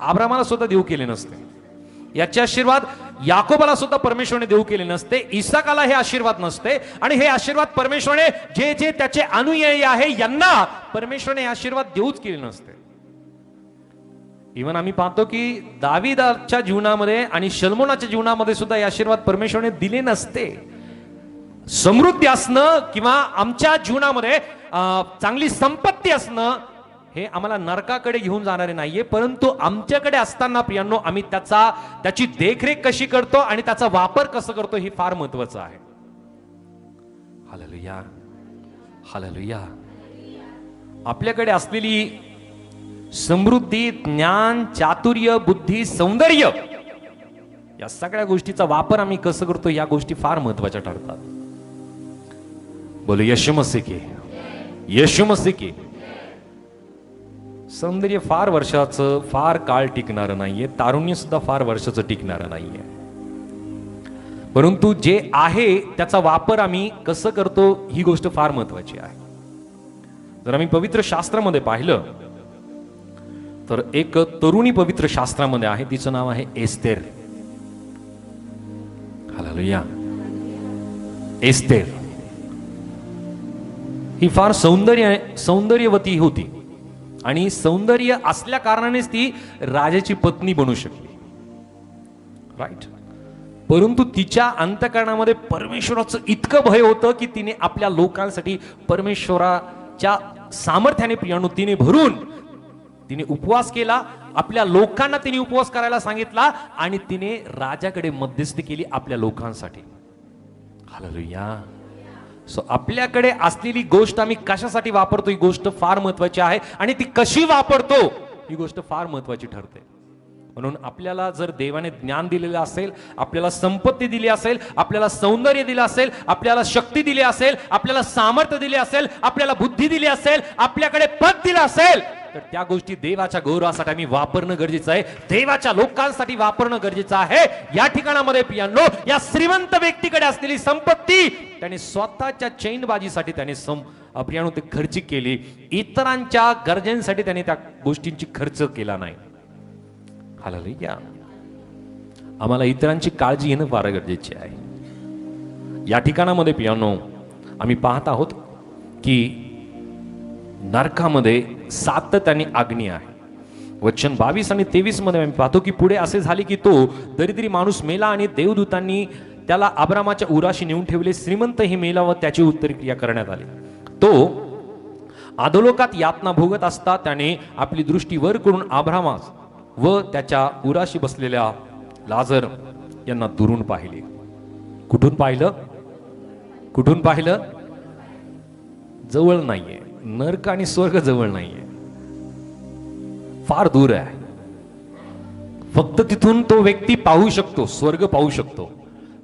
अब्रामाला सुद्धा देऊ केले नसते. याचे आशीर्वाद याकोबाला सुद्धा परमेश्वराने देऊ केले नसते. इसाकाला हे आशीर्वाद नसते. आणि हे आशीर्वाद परमेश्वराने जे जे त्याचे अनुयायी आहे यांना परमेश्वराने आशीर्वाद देऊच केले नसते. इव्हन आम्ही पाहतो की दाविदाच्या जीवनामध्ये आणि शल्मोनाच्या जीवनामध्ये सुद्धा हे आशीर्वाद परमेश्वराने दिले नसते. समृद्धी असणं किंवा आमच्या जीवनामध्ये चांगली संपत्ती असणं हे आम्हाला नरकाकडे घेऊन जाणारे नाहीये, परंतु आमच्याकडे असताना प्रियांनो आम्ही त्याची देखरेख कशी करतो आणि त्याचा वापर कसं करतो हे फार महत्वाचं आहे. Hallelujah, hallelujah. आपल्याकडे असलेली समृद्धी, ज्ञान, चातुर्य, बुद्धी, सौंदर्य या सगळ्या गोष्टीचा वापर आम्ही कसं करतो या गोष्टी फार महत्वाच्या ठरतात. बोलो यीशु मसीह की, यीशु मसीह की. सौंदर्य फार वर्षाचं, फार काळ टिकणारं नाहीये. तारुण्य सुद्धा फार वर्षाचं टिकणारं नाहीये. परंतु जे आहे त्याचा वापर आम्ही कसं करतो ही गोष्ट फार महत्वाची आहे. जर आम्ही पवित्र शास्त्रामध्ये पाहिलं तर एक तरुणी पवित्र शास्त्रामध्ये आहे, तिचं नाव आहे एस्तेर. हालेलुया. एस्तेर ही फार सौंदर्यवती होती आणि सौंदर्य असल्या कारणानेच ती राजाची पत्नी बनू शकली. राईट. परंतु तिच्या अंतःकरणामध्ये परमेश्वराचं इतकं भय होतं की तिने आपल्या लोकांसाठी परमेश्वराच्या सामर्थ्याने प्रियानो तिने भरून तिने उपवास केला. आपल्या लोकांना तिने उपवास करायला सांगितला आणि तिने राजाकडे मध्यस्थी केली आपल्या लोकांसाठी. हालेलुया. सो आपल्याकडे असलेली गोष्ट आम्ही कशासाठी वापरतो ही गोष्ट फार महत्वाची आहे आणि ती कशी वापरतो ही गोष्ट फार महत्वाची ठरते. म्हणून आपल्याला जर देवाने ज्ञान दिलेलं असेल, आपल्याला संपत्ती दिली असेल, आपल्याला सौंदर्य दिलं असेल, आपल्याला शक्ती दिली असेल, आपल्याला सामर्थ्य दिले असेल, आपल्याला बुद्धी दिली असेल, आपल्याकडे पद दिलं असेल तर त्या गोष्टी देवाच्या गौरवासाठी आम्ही वापरणं गरजेचं आहे. देवाच्या लोकांसाठी वापरणं गरजेचं आहे. या ठिकाणामध्ये पियानो या श्रीमंत व्यक्तीकडे असलेली संपत्ती त्याने स्वतःच्या चैनबाजीसाठी त्याने पियानो ते खर्च केली. इतरांच्या गरजांसाठी त्याने त्या गोष्टींची खर्च केला नाही. हालेलुया. आम्हाला इतरांची काळजी घेणं फार गरजेचे आहे. या ठिकाणामध्ये पियानो आम्ही पाहत आहोत की नरकामध्ये सातत्याने अग्नी आहे. वचन 22 आणि 23 मध्ये आम्ही पाहतो की पुढे असे झाले की तो दरिद्री माणूस मेला आणि देवदूतांनी त्याला अब्रामाच्या उराशी नेऊन ठेवले. श्रीमंत हे मेला व त्याची उत्तरक्रिया करण्यात आली. तो अधोलोकात यातना भोगत असता त्याने आपली दृष्टी वर करून व त्याच्या उराशी बसलेल्या लाजर यांना दुरून पाहिले. कुठून पाहिलं? कुठून पाहिलं? जवळ नाहीये. नरक आणि स्वर्ग जवळ नाहीये, फार दूर आहे. फक्त तिथून तो व्यक्ती पाहू शकतो, स्वर्ग पाहू शकतो,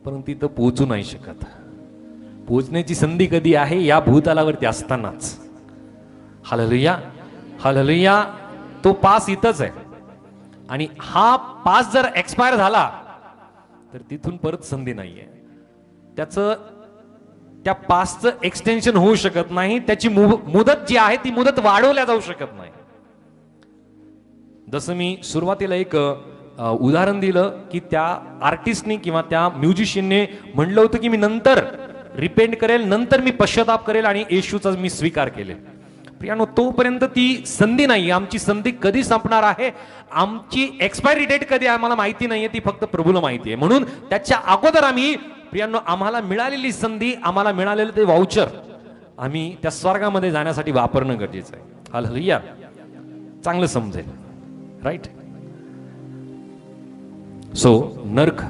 परंतु तिथं पोहोचू नाही शकत. पोहोचण्याची संधी कधी आहे? या भूतलावरती असतानाच. Hallelujah, hallelujah. तो पास इथंच आहे आणि हा पास जर एक्सपायर झाला तर तिथून परत संधी नाहीये. त्या पासचं एक्सटेन्शन होऊ शकत नाही. त्याची मुदत जी आहे ती मुदत वाढवल्या जाऊ शकत नाही. जसं मी सुरुवातीला एक उदाहरण दिलं की त्या आर्टिस्टनी किंवा त्या म्युझिशियनने म्हणलं होतं की मी नंतर रिपेंट करेल, नंतर मी पश्चाताप करेल आणि येशूचा मी स्वीकार केले. प्रियानो, तोपर्यंत ती संधी नाही. आमची संधी कधी संपणार आहे, आमची एक्सपायरी डेट कधी आम्हाला माहिती नाहीये, ती फक्त प्रभूला माहिती आहे. म्हणून त्याच्या अगोदर आम्ही, प्रियांनो, आम्हाला मिळालेली संधी, आम्हाला मिळालेलं ते वाउचर आम्ही त्या स्वर्गामध्ये जाण्यासाठी वापरणं गरजेचं आहे. हालेलुया. चांगलं समजेल, राईट? सो नरक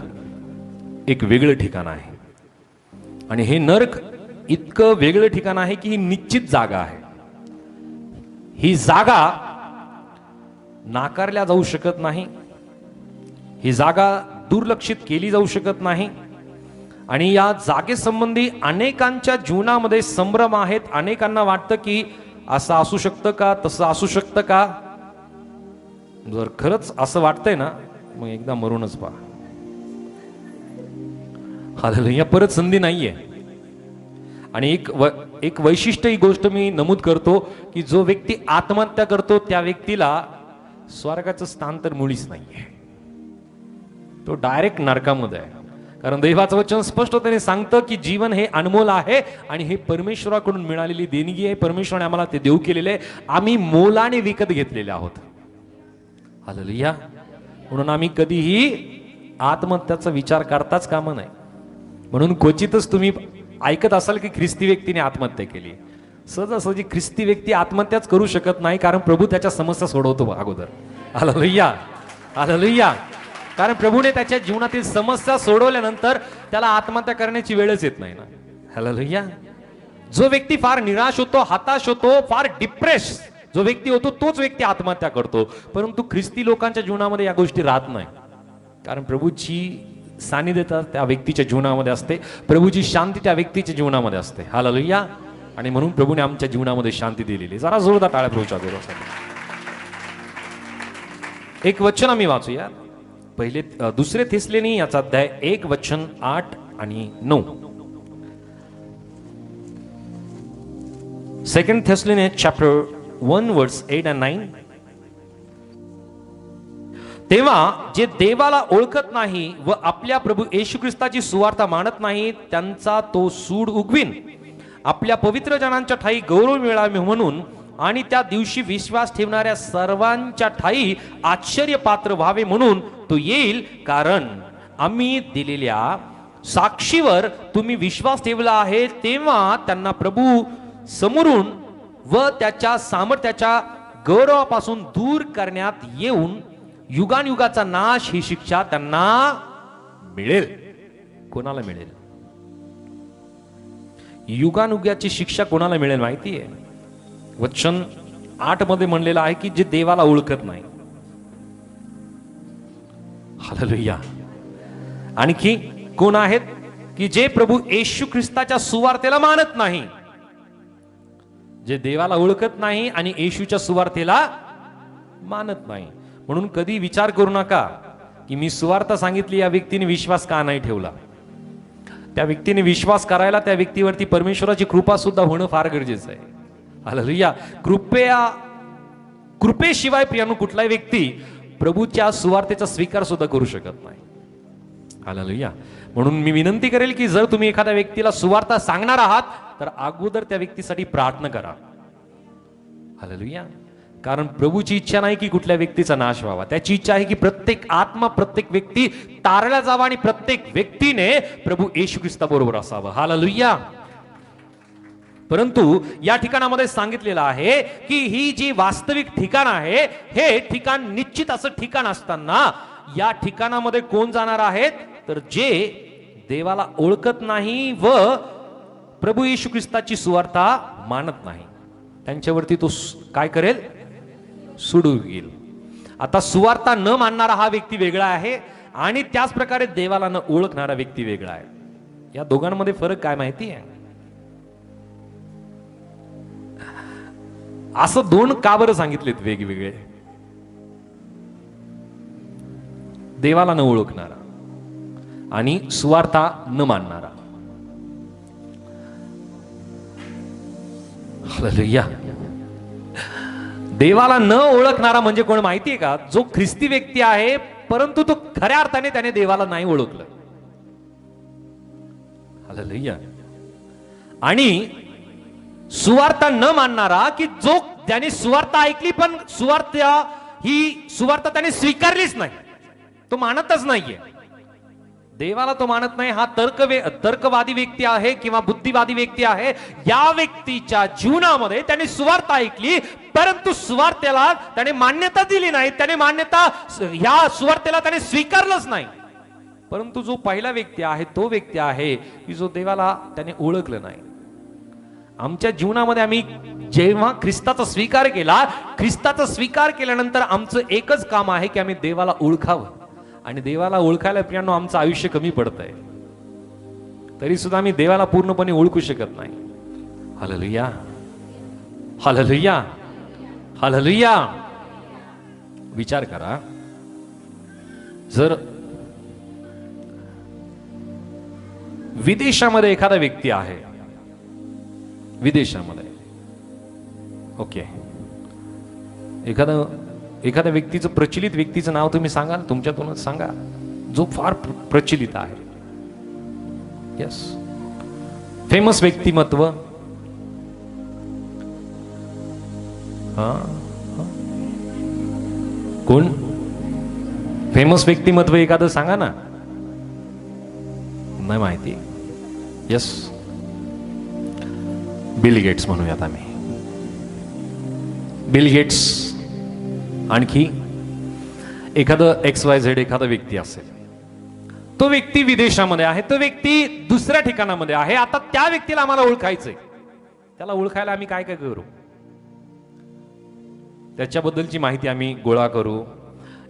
एक वेगळं ठिकाण आहे आणि हे नरक इतकं वेगळं ठिकाण आहे की ही निश्चित जागा आहे. ही जागा नाकारल्या जाऊ शकत नाही. ही जागा दुर्लक्षित केली जाऊ शकत नाही. आणि या जागेसंबंधी अनेकांच्या जीवनामध्ये संभ्रम आहेत. अनेकांना वाटतं की असं असू शकतं का, तसं असू शकतं का. जर खरंच असं वाटतंय ना, मग एकदा मरूनच पहा. हालेलुया. परत संधी नाहीये. आणि एक वैशिष्ट्य ही गोष्ट मी नमूद करतो की जो व्यक्ती आत्महत्या करतो त्या व्यक्तीला स्वर्गाचं स्थान तर मुळीच नाहीये. तो डायरेक्ट नरकामध्ये आहे. कारण देवाचं वचन स्पष्टपणे सांगतं की जीवन हे अनमोल आहे आणि हे परमेश्वराकडून मिळालेली देणगी आहे. परमेश्वराने आम्हाला ते देऊ केलेले आहे. आम्ही मोलाने विकत घेतलेले आहोत. हालेलुया. म्हणून आम्ही कधीही आत्महत्याचा विचार करताच कामा नाही. म्हणून क्वचितच तुम्ही ऐकत असाल की ख्रिस्ती व्यक्तीने आत्महत्या केली. सहजासहजी ख्रिस्ती व्यक्ती आत्महत्याच करू शकत नाही, कारण प्रभू त्याच्या समस्या सोडवतो अगोदर. Hallelujah, hallelujah. कारण प्रभूने त्याच्या जीवनातील समस्या सोडवल्यानंतर त्याला आत्महत्या करण्याची वेळच येत नाही ना. हालेलुया. जो व्यक्ती फार निराश होतो, हताश होतो, फार डिप्रेस जो व्यक्ती होतो तोच व्यक्ती आत्महत्या करतो. परंतु ख्रिस्ती लोकांच्या जीवनामध्ये या गोष्टी राहत नाही, कारण प्रभूची सानिध्यता त्या व्यक्तीच्या जीवनामध्ये असते. प्रभूची शांती त्या व्यक्तीच्या जीवनामध्ये असते. हालेलुया. आणि म्हणून प्रभूने आमच्या जीवनामध्ये शांती दिलेली. जरा जोरदार टाळ्या प्रभूच्या देवासाठी. एक वचन आम्ही वाचूया. पहिले दुसरे थेसलेनी याचा अध्याय 1 वचन 8 आणि 9. सेकंड थेसलेनी चॅप्टर 1 वर्स 8 and 9. तेव्हा जे देवाला ओळखत नाही व आपल्या प्रभू येशू ख्रिस्ताची सुवार्ता मानत नाही त्यांचा तो सूड उगवीन. आपल्या पवित्र जनांच्या ठाई गौरव मिळावे म्हणून आणि त्या दिवशी विश्वास ठेवणाऱ्या सर्वांच्या ठाई आश्चर्य पात्र व्हावे म्हणून तो येईल. कारण आम्ही दिलेल्या साक्षीवर तुम्ही विश्वास ठेवला आहे. तेव्हा त्यांना प्रभू समोरून व त्याच्या सामर्थ्याच्या गौरवापासून दूर करण्यात येऊन युगानुयुगाचा नाश ही शिक्षा त्यांना मिळेल. कोणाला मिळेल? युगानुयुगाची शिक्षा कोणाला मिळेल माहिती आहे? वचन 8 मध्ये म्हणलेलं आहे की जे देवाला ओळखत नाही. हालेलुया. आणखी कोण आहेत? की जे प्रभू येशू ख्रिस्ताच्या सुवार्तेला मानत नाही. जे देवाला ओळखत नाही आणि येशूच्या सुवार्तेला मानत नाही. म्हणून कधी विचार करू नका की मी सुवार्ता सांगितली, या व्यक्तीने विश्वास का नाही ठेवला. त्या व्यक्तीने विश्वास करायला त्या व्यक्तीवरती परमेश्वराची कृपा सुद्धा होणं फार गरजेचं आहे. हालेलुया. कृपेशिवाय प्रियानो कुठलाही व्यक्ती प्रभूच्या सुवार्तेचा स्वीकार सुद्धा करू शकत नाही. हालेलुया. म्हणून मी विनंती करेल की जर तुम्ही एखाद्या व्यक्तीला सुवार्ता सांगणार आहात तर अगोदर त्या व्यक्तीसाठी प्रार्थना करा. हालेलुया. कारण प्रभूची इच्छा नाही की कुठल्या व्यक्तीचा नाश व्हावा. त्याची इच्छा आहे की प्रत्येक आत्मा, प्रत्येक व्यक्ती तारला जावा आणि प्रत्येक व्यक्तीने प्रभू येशू ख्रिस्ता बरोबर असावं. हालेलुया. परंतु या ठिकाणामध्ये सांगितलेलं आहे की ही जी वास्तविक ठिकाण आहे, हे ठिकाण निश्चित असं ठिकाण असताना या ठिकाणामध्ये कोण जाणार आहेत, तर जे देवाला ओळखत नाही व प्रभू येशू ख्रिस्ताची सुवार्ता मानत नाही, त्यांच्यावरती तो काय करेल, सुडू घेईल. आता सुवार्ता न मानणारा हा व्यक्ती वेगळा आहे आणि त्याच प्रकारे देवाला न ओळखणारा व्यक्ती वेगळा आहे. या दोघांमध्ये फरक काय माहिती आहे? असं दोन का बरं सांगितलेत वेगवेगळे? देवाला न ओळखणारा आणि सुवार्ता न मानणारा. हालेलुया. देवाला न ओळखणारा म्हणजे कोण माहितीये का? जो ख्रिस्ती व्यक्ती आहे परंतु तो खऱ्या अर्थाने त्याने देवाला नाही ओळखलं. हालेलुया. आणि सुवार्ता न मानणारा की जो त्याने सुवार्ता ऐकली पण सुवार्ता त्याने स्वीकारलीच नाही, तो मानतच नाहीये. देवाला तो मानत नाही. हा तर्कवादी व्यक्ती आहे किंवा बुद्धिवादी व्यक्ती आहे. या व्यक्तीच्या जीवनामध्ये त्याने सुवार्ता ऐकली परंतु सुवार्तेला त्याने मान्यता दिली नाही, त्याने ह्या सुवार्तेला त्याने स्वीकारलंच नाही. परंतु जो पहिला व्यक्ती आहे तो व्यक्ती आहे की जो देवाला त्याने ओळखलं नाही. आमच्या जीवनामध्ये आम्ही जेव्हा ख्रिस्ताचा स्वीकार केल्यानंतर आमचं एकच काम आहे की आम्ही देवाला ओळखावं. आणि देवाला ओळखायला प्रियांनो आमचं आयुष्य कमी पडतंय, तरी सुद्धा आम्ही देवाला पूर्णपणे ओळखू शकत नाही. Hallelujah, hallelujah, hallelujah. विचार करा, जर विदेशामध्ये एखादा व्यक्ती आहे, विदेशामध्ये ओके, एखाद्या व्यक्तीचं, प्रचलित व्यक्तीचं नाव तुम्ही सांगाल, तुमच्यातूनच सांगा, जो फार प्रचलित आहे. यस, फेमस व्यक्तिमत्व. कोण फेमस व्यक्तिमत्व एखादं सांगा ना. नाही माहिती? यस, बिल गेट्स म्हणूयात आम्ही. बिल गेट्स, आणखी एखादं XYZ एखादा व्यक्ती असेल, तो व्यक्ती विदेशामध्ये आहे, तो व्यक्ती दुसऱ्या ठिकाणामध्ये आहे. आता त्या व्यक्तीला आम्हाला ओळखायचंय. त्याला ओळखायला आम्ही काय काय करू? त्याच्याबद्दलची माहिती आम्ही गोळा करू,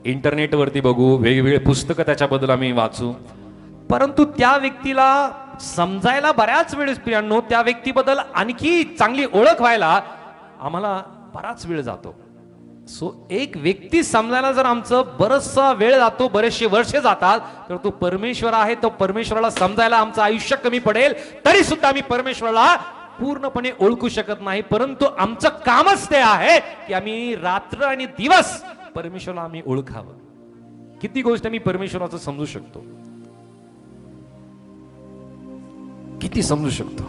इंटरनेटवरती बघू, वेगवेगळे पुस्तकं त्याच्याबद्दल आम्ही वाचू. परंतु त्या व्यक्तीला समजायला बऱ्याच वेळेस प्रियांनो, त्या व्यक्तीबद्दल आणखी चांगली ओळख व्हायला आम्हाला बराच वेळ जातो. सो एक व्यक्ती समजायला जर आमचं बरचसा वेळ जातो, बरेचसे वर्षे जातात, तर तो परमेश्वर आहे. तो परमेश्वराला समजायला आमचं आयुष्य कमी पडेल, तरी सुद्धा आम्ही परमेश्वराला पूर्णपणे ओळखू शकत नाही. परंतु आमचं कामच ते आहे की आम्ही रात्र आणि दिवस परमेश्वराला आम्ही ओळखावं. किती गोष्ट आम्ही परमेश्वराचं समजू शकतो, किती समजू शकतो.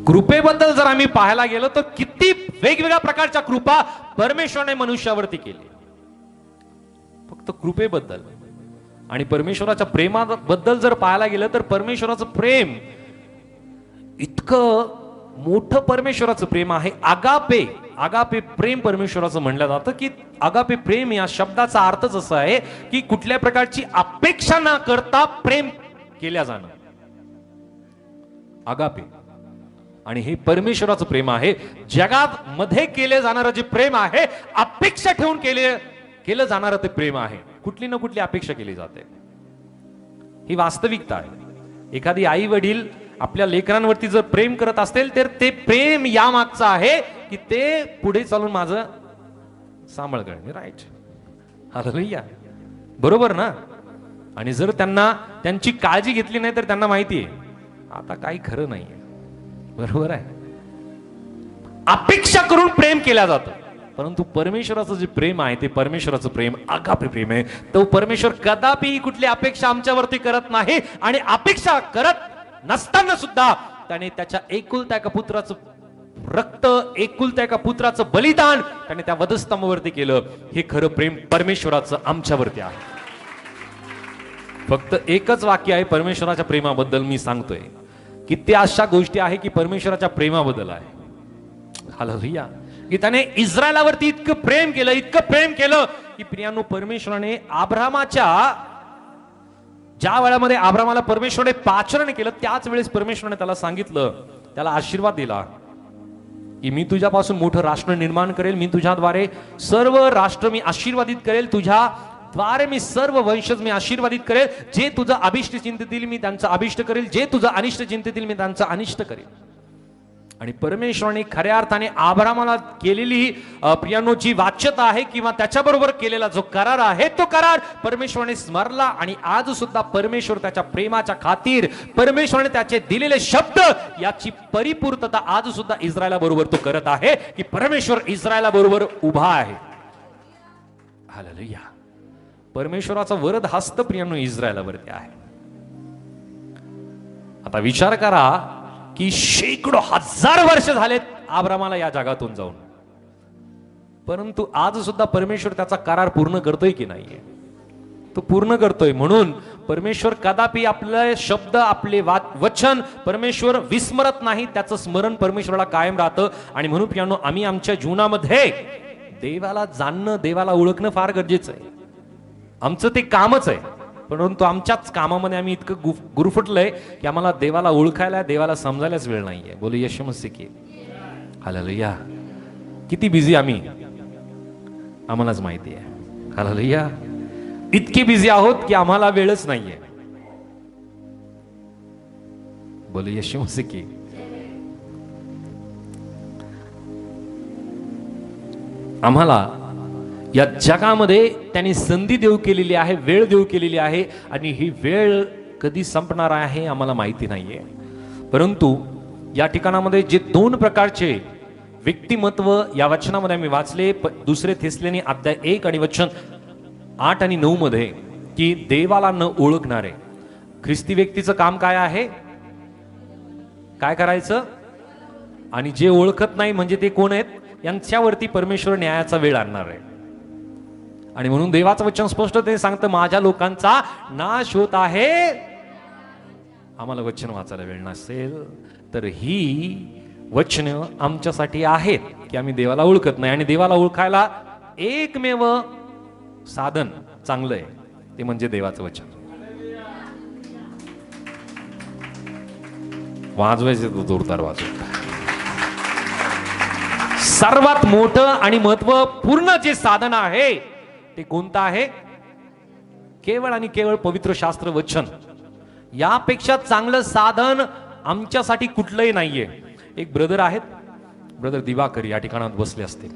कृपेबद्दल जर आम्ही पाहायला गेलो तर किती वेगवेगळ्या प्रकारच्या कृपा परमेश्वराने मनुष्यावरती केली. फक्त कृपेबद्दल आणि परमेश्वराच्या प्रेमाबद्दल जर पाहायला गेलं तर परमेश्वराचं प्रेम इतकं मोठं परमेश्वराचं प्रेम आहे. आगापे प्रेम परमेश्वराचं म्हणलं जातं की आगापे प्रेम या शब्दाचा अर्थच असा आहे की कुठल्या प्रकारची अपेक्षा न करता प्रेम केल्या जाणं. आगापे, आणि हे परमेश्वराचं प्रेम आहे. जगात मध्ये केले जाणारं जे प्रेम आहे, अपेक्षा ठेवून केलं जाणारं ते प्रेम आहे. कुठली ना कुठली अपेक्षा केली जाते, ही वास्तविकता आहे. एखादी आई वडील आपल्या लेकरांवरती जर प्रेम करत असतील तर ते प्रेम या मागचं आहे की ते पुढे चालून माझं सांभाळ करणे. राईट, हालेलुया, बरोबर ना. आणि जर त्यांना त्यांची काळजी घेतली नाही तर त्यांना माहिती आहे आता काही खरं नाहीये. बरोबर आहे. अपेक्षा करून प्रेम केलं जातं. परंतु परमेश्वराचं जे प्रेम आहे ते परमेश्वराचं प्रेम आगापे प्रेम आहे. तो परमेश्वर कदापि कुठली अपेक्षा आमच्यावरती करत नाही आणि अपेक्षा करत नसताना सुद्धा त्याने त्याच्या एकुलत्या एका पुत्राचं रक्त, एकुलत्या एका पुत्राचं बलिदान त्याने त्या वधस्तंभावरती केलं. हे खरं प्रेम परमेश्वराचं आमच्यावरती आहे. फक्त एकच वाक्य आहे परमेश्वराच्या प्रेमाबद्दल मी सांगतोय, किती अशा गोष्टी आहे की परमेश्वराच्या प्रेमाबद्दल आहे. हालेलुया. की त्याने इस्रायलावरती इतकं प्रेम केलं की प्रियांनो, परमेश्वराने अब्रामाच्या ज्या वेळामध्ये अब्रामाला परमेश्वराने पाचारण केलं त्याच वेळेस परमेश्वराने त्याला सांगितलं, त्याला आशीर्वाद दिला की मी तुझ्यापासून मोठं राष्ट्र निर्माण करेल, मी तुझ्याद्वारे सर्व राष्ट्र मी आशीर्वादित करेल, तुझ्याद्वारे मी सर्व वंशज मी आशीर्वादित करेल. जे तुझं अभिष्ट चिंतेतील मी त्यांचं अभिष्ट करेल, जे तुझं अनिष्ट चिंतेतील मी त्यांचं अनिष्ट करेल. आणि परमेश्वराने खऱ्या अर्थाने अब्रामाला केलेली ही प्रियांनो जी वाच्यता आहे किंवा त्याच्याबरोबर केलेला जो करार आहे तो करार परमेश्वराने स्मरला. आणि आज सुद्धा परमेश्वर त्याच्या प्रेमाच्या खातीर परमेश्वराने त्याचे दिलेले शब्द याची परिपूर्तता आज सुद्धा इस्रायला बरोबर तो करत आहे की परमेश्वर इस्रायला बरोबर उभा आहे. हालेलुया. परमेश्वराचा वरद हस्त प्रियांनो इस्रायलावरती आहे. आता विचार करा की शेकडो हजार वर्ष झालेत अब्रामाला या जगातून जाऊन, परंतु आज सुद्धा परमेश्वर त्याचा करार पूर्ण करतोय की नाहीये? तो पूर्ण करतोय. म्हणून परमेश्वर कदापि आपले शब्द, आपले वचन परमेश्वर विस्मरत नाही. त्याचं स्मरण परमेश्वराला कायम राहतं. आणि म्हणून प्रियांनो, आम्ही आमच्या जीवनामध्ये देवाला जाणणं, देवाला ओळखणं फार गरजेचं आहे. आमचं ते कामच आहे. परंतु आमच्याच कामामध्ये आम्ही इतकं गुरफटलंय की आम्हाला देवाला ओळखायला, देवाला समजायलाच वेळ नाहीये. बोलू येशू मसीह की हालेलुया. किती बिझी आम्ही आम्हालाच माहिती आहे. हालेलुया. इतके बिझी आहोत की आम्हाला वेळच नाहीये. बोलू येशू मसीह की. आम्हाला या जगामध्ये त्यांनी संधी देऊ केलेली आहे, वेळ देऊ केलेली आहे. आणि ही वेळ कधी संपणार आहे आम्हाला माहिती नाहीये. परंतु या ठिकाणामध्ये जे दोन प्रकारचे व्यक्तिमत्व या वचनामध्ये आम्ही वाचले, दुसरे थेसलेनी अध्याय 1 आणि वचन 8 आणि 9 मध्ये, की देवाला न ओळखणारे ख्रिस्ती व्यक्तीचं काम काय आहे? काय करायचं? आणि जे ओळखत नाही म्हणजे ते कोण आहेत? यांच्यावरती परमेश्वर न्यायाचा वेळ आणणार आहे. आणि म्हणून देवाचं वचन स्पष्ट ते सांगतं, माझ्या लोकांचा नाश होत आहे. आम्हाला वचन वाचायला वेळ नसेल तर ही वचन आमच्यासाठी आहेत की आम्ही देवाला ओळखत नाही. आणि देवाला ओळखायला एकमेव साधन चांगलं आहे, ते म्हणजे देवाचं वचन. वाजवायचं जोरदार वाजव. सर्वात मोठं आणि महत्वपूर्ण जे साधन आहे ते कोणतं आहे? केवळ आणि केवळ पवित्र शास्त्र वचन. यापेक्षा चांगलं साधन आमच्यासाठी कुठलंही नाहीये. एक ब्रदर आहेत, ब्रदर दिवाकर, या ठिकाणात बसले असतील.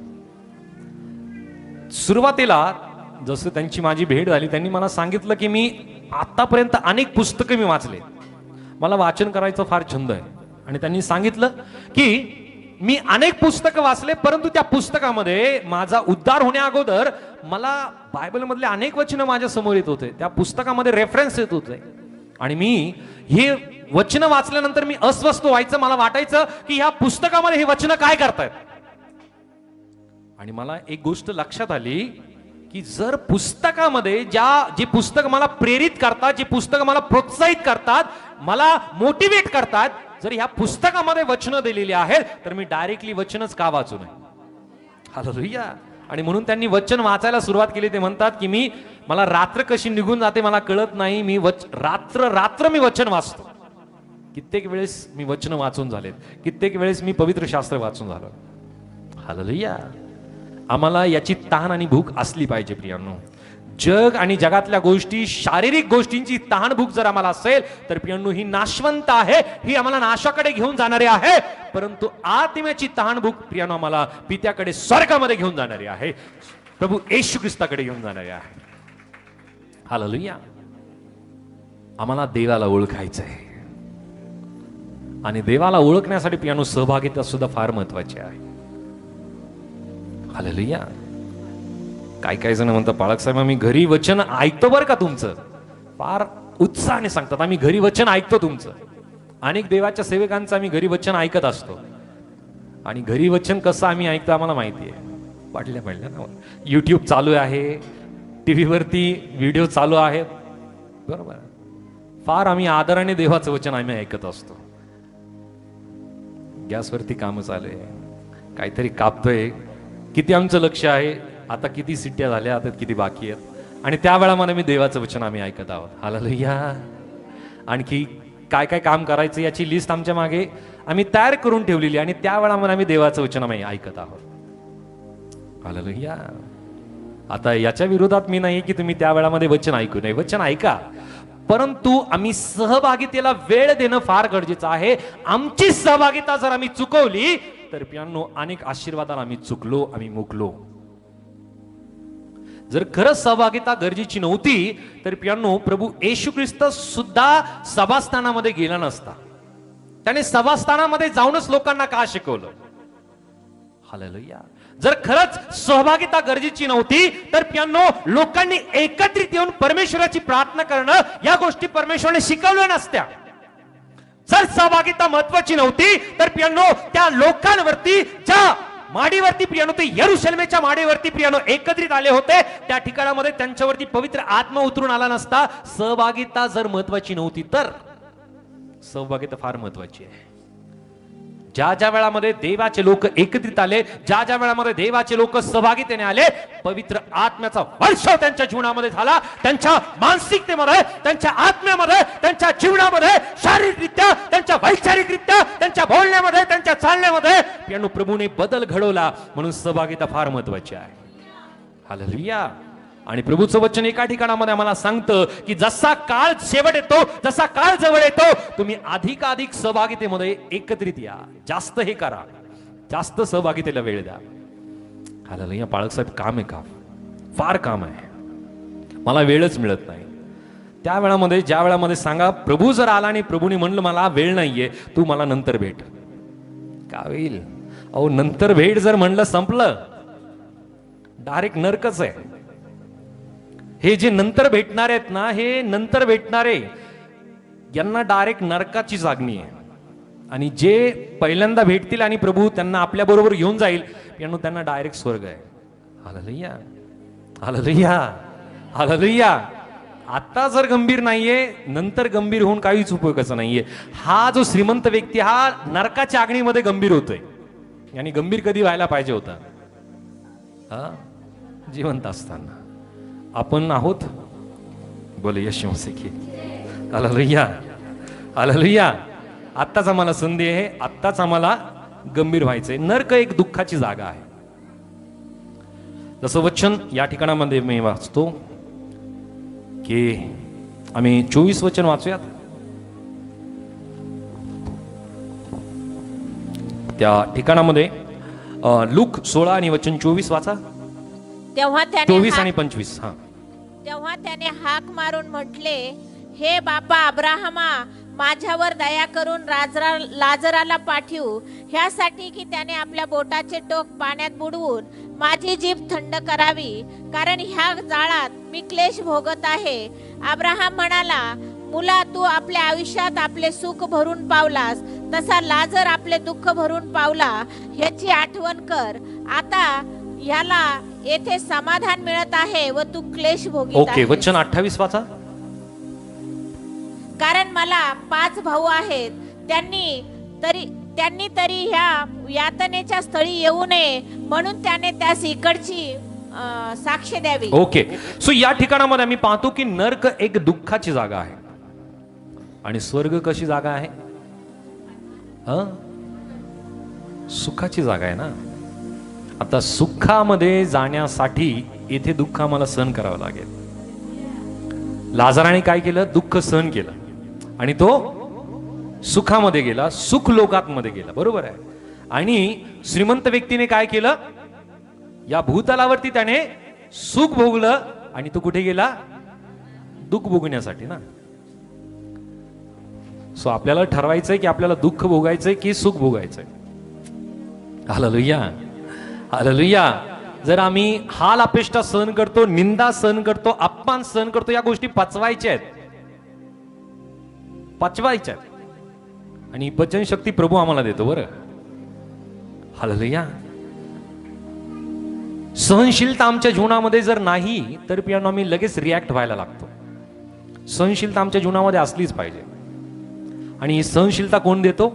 सुरुवातीला जसं त्यांची माझी भेट झाली, त्यांनी मला सांगितलं की मी आतापर्यंत अनेक पुस्तकं मी वाचले, मला वाचन करायचं फार छंद आहे. आणि त्यांनी सांगितलं की मी अनेक पुस्तकं वाचले, परंतु त्या पुस्तकामध्ये माझा उद्धार होण्या अगोदर मला बायबल मधले अनेक वचनं माझ्या समोर येत होते, त्या पुस्तकामध्ये रेफरन्स येत होते. आणि मी हे वचनं वाचल्यानंतर मी अस्वस्थ व्हायचं. मला वाटायचं की ह्या पुस्तकामध्ये हे वचनं काय करतायत. आणि मला एक गोष्ट लक्षात आली की जर पुस्तकामध्ये जे पुस्तक मला प्रेरित करतात, जे पुस्तक मला प्रोत्साहित करतात, मला मोटिवेट करतात, जर ह्या पुस्तकामध्ये वचनं दिलेली आहेत तर मी डायरेक्टली वचनच का वाचू नये? हालेलुया. आणि म्हणून त्यांनी वचन वाचायला सुरुवात केली. ते म्हणतात की मला रात्र कशी निघून जाते मला कळत नाही, मी रात्र मी वचन वाचतो. कित्येक वेळेस मी वचन वाचून झालेत, कित्येक वेळेस मी पवित्र शास्त्र वाचून झालो. हालेलुया. आम्हाला याची तहान आणि भूक असली पाहिजे प्रियांनो. जग आणि जगातल्या गोष्टी, शारीरिक गोष्टींची तहानभूक जर आम्हाला असेल तर प्रियांनो ही नाशवंत आहे, ही आम्हाला नाशाकडे घेऊन जाणारी आहे. परंतु आत्म्याची तहानभूक प्रियांनो आम्हाला पित्याकडे, स्वर्गामध्ये घेऊन जाणारी आहे, प्रभू येशू ख्रिस्ताकडे घेऊन जाणारी आहे. हालेलुया. आम्हाला देवाला ओळखायचं आहे. आणि देवाला ओळखण्यासाठी प्रियांनो सहभागिता सुद्धा फार महत्वाची आहे. हालेलुया. काय जण म्हणतात, पाळक साहेब आम्ही घरी वचन ऐकतो बरं का तुमचं, फार उत्साहाने सांगतात आम्ही घरी वचन ऐकतो तुमचं. अनेक देवाच्या सेवकांचं आम्ही घरी वचन ऐकत असतो. आणि घरी वचन कसं आम्ही ऐकतो आम्हाला माहिती आहे. वाटल्या ना, युट्यूब चालू आहे, टीव्ही वरती व्हिडिओ चालू आहेत, बरोबर. फार आम्ही आदराने देवाचं वचन आम्ही ऐकत असतो. गॅसवरती काम चालू आहे, काहीतरी कापतोय. किती आमचं लक्ष आहे, आता किती सिट्ट्या झाल्या, आता किती बाकी आहेत. आणि त्यावेळामध्ये मी देवाचं वचन आम्ही ऐकत आहोत. हालेलुया. आणखी काय काय काम करायचं याची लिस्ट आमच्या मागे आम्ही तयार करून ठेवलेली, आणि त्यावेळामध्ये आम्ही देवाचं वचन आम्ही ऐकत आहोत. हालेलुया. आता याच्या विरोधात मी नाही की तुम्ही त्या वेळामध्ये वचन ऐकू नये, वचन ऐका, परंतु आम्ही सहभागितेला वेळ देणं फार गरजेचं आहे. आमची सहभागिता जर आम्ही चुकवली तर प्रियांनो अनेक आशीर्वादाला आम्ही चुकलो, आम्ही मुकलो. जर खरंच सहभागिता गरजेची नव्हती तर प्रियांनो प्रभू येशू ख्रिस्त सुद्धा सभास्थानामध्ये गेला नसता. त्याने सभास्थानामध्ये जाऊनच लोकांना का शिकवलं? हालेलुया. जर खरंच सहभागिता गरजेची नव्हती तर प्रियांनो लोकांनी एकत्रित येऊन परमेश्वराची प्रार्थना करणं या गोष्टी परमेश्वराने शिकवल्या नसत्या. जर सहभागिता महत्वाची नव्हती तर प्रियांनो त्या लोकांवरती, ज्या माडीवरती प्रियांनो ते यरुशलेमेच्या माडीवरती प्रियांनो एकत्रित आले होते, त्या ठिकाणामध्ये त्यांच्यावरती पवित्र आत्मा उतरून आला नसता. सहभागिता जर महत्वाची नव्हती तर सहभागिता फार महत्वाची आहे. ज्या ज्या वेळामध्ये देवाचे लोक एकत्रित आले, ज्या ज्या वेळामध्ये देवाचे लोक सहभागितेने आले, पवित्र आत्म्याचा वर्षाव त्यांच्या जीवनामध्ये झाला. त्यांच्या मानसिकतेमध्ये, त्यांच्या आत्म्यामध्ये, त्यांच्या जीवनामध्ये, शारीरिकरित्या, त्यांच्या वैचारिकरित्या, त्यांच्या बोलण्यामध्ये, त्यांच्या चालण्यामध्ये प्रियांनो प्रभूने बदल घडवला. म्हणून सहभागिता फार महत्वाची आहे. हालेलुया. आणि प्रभूचं वचन एका ठिकाणामध्ये आम्हाला सांगतं की जसा काळ शेवट येतो, जसा काळ जवळ येतो, तुम्ही अधिकाधिक सहभागितेमध्ये एकत्रित या, जास्त हे करा, जास्त सहभागितेला वेळ द्या. हालेलुया. पाळक साहेब काम आहे, काम फार काम आहे, मला वेळच मिळत नाही. त्या वेळामध्ये, ज्या वेळामध्ये सांगा प्रभू जर आला आणि प्रभूने म्हणलं मला वेळ नाहीये, तू मला नंतर भेट, का होईल? अहो नंतर भेट जर म्हणलं संपलं, डायरेक्ट नरकच आहे. हे जे नंतर भेटणार आहेत ना, हे नंतर भेटणारे यांना डायरेक्ट नरकाची जागणी आहे. आणि जे पहिल्यांदा भेटतील आणि प्रभू त्यांना आपल्या बरोबर घेऊन जाईल, यांना त्यांना डायरेक्ट स्वर्ग आहे. हालेलुया. हालेलुया. हालेलुया. आता जर गंभीर नाहीये, नंतर गंभीर होऊन काहीच उपयोगाचा नाहीये. हा जो श्रीमंत व्यक्ती हा नरकाच्या आगणीमध्ये गंभीर होतोय, आणि गंभीर कधी व्हायला पाहिजे होता? हा, जिवंत असताना. आपण आहोत, बोले यशू मसीह. हालेलुया. हालेलुया. आत्ताच आम्हाला संधी आहे, आत्ताच आम्हाला गंभीर व्हायचंय. नरक एक दुःखाची जागा आहे. जसं वचन या ठिकाणामध्ये मी वाचतो की आम्ही 24 वचन वाचूयात. त्या ठिकाणामध्ये लूक 16 आणि वचन 24 वाचा. तेव्हा 24 आणि 25. हा. तेव्हा त्याने हाक मारून म्हटले, हे बापा अब्राहमा, माझ्यावर दया करून लाजराला पाठवू, ह्यासाठी की त्याने आपल्या बोटाचे टोक पाण्यात बुडवून माझी जीभ थंड करावी, कारण ह्या जाळात मी क्लेश भोगत आहे. अब्राहम म्हणाला, मुला, तू आपल्या आयुष्यात आपले सुख भरून पावलास, तसा लाजर आपले दुःख भरून पावला, ह्याची आठवण कर. आता ह्याला येथे समाधान मिळत आहे व तू क्लेश भोगीत ओके. आहेस. वचन 28 वाचा. कारण मला 5 भाऊ आहेत, त्यांनी तरी ह्या यातनेच्या स्थळी येऊ नये, म्हणून त्याने त्यास इकडची साक्ष द्यावी. ओके. सो या ठिकाणामध्ये आम्ही पाहतो की नरक एक दुःखाची जागा आहे आणि स्वर्ग कशी जागा आहे? सुखाची जागा आहे ना. आता सुखामध्ये जाण्यासाठी येथे दुःख आम्हाला सहन करावं लागेल. लाजाराने काय केलं? दुःख सहन केलं आणि तो सुखामध्ये गेला, सुख लोकांमध्ये गेला. बरोबर आहे. आणि श्रीमंत व्यक्तीने काय केलं? या भूतलावरती त्याने सुख भोगलं आणि तो कुठे गेला? दुःख भोगण्यासाठी ना. सो आपल्याला ठरवायचंय की आपल्याला दुःख भोगायचंय की सुख भोगायचंय. हालेलुया. हालेलुया. जर आम्ही हाल अपेष्टा सहन करतो, निंदा सहन करतो, अपमान सहन करतो, या गोष्टी पचवायच्या आहेत, पचवायच्या आहेत. आणि पचन शक्ती प्रभू आम्हाला देतो. बरं. हालेलुया. सहनशीलता आमच्या जीवनामध्ये जर नाही तर पियानो आम्ही लगेच रिॲक्ट व्हायला लागतो. सहनशीलता आमच्या जीवनामध्ये असलीच पाहिजे. आणि ही सहनशीलता कोण देतो?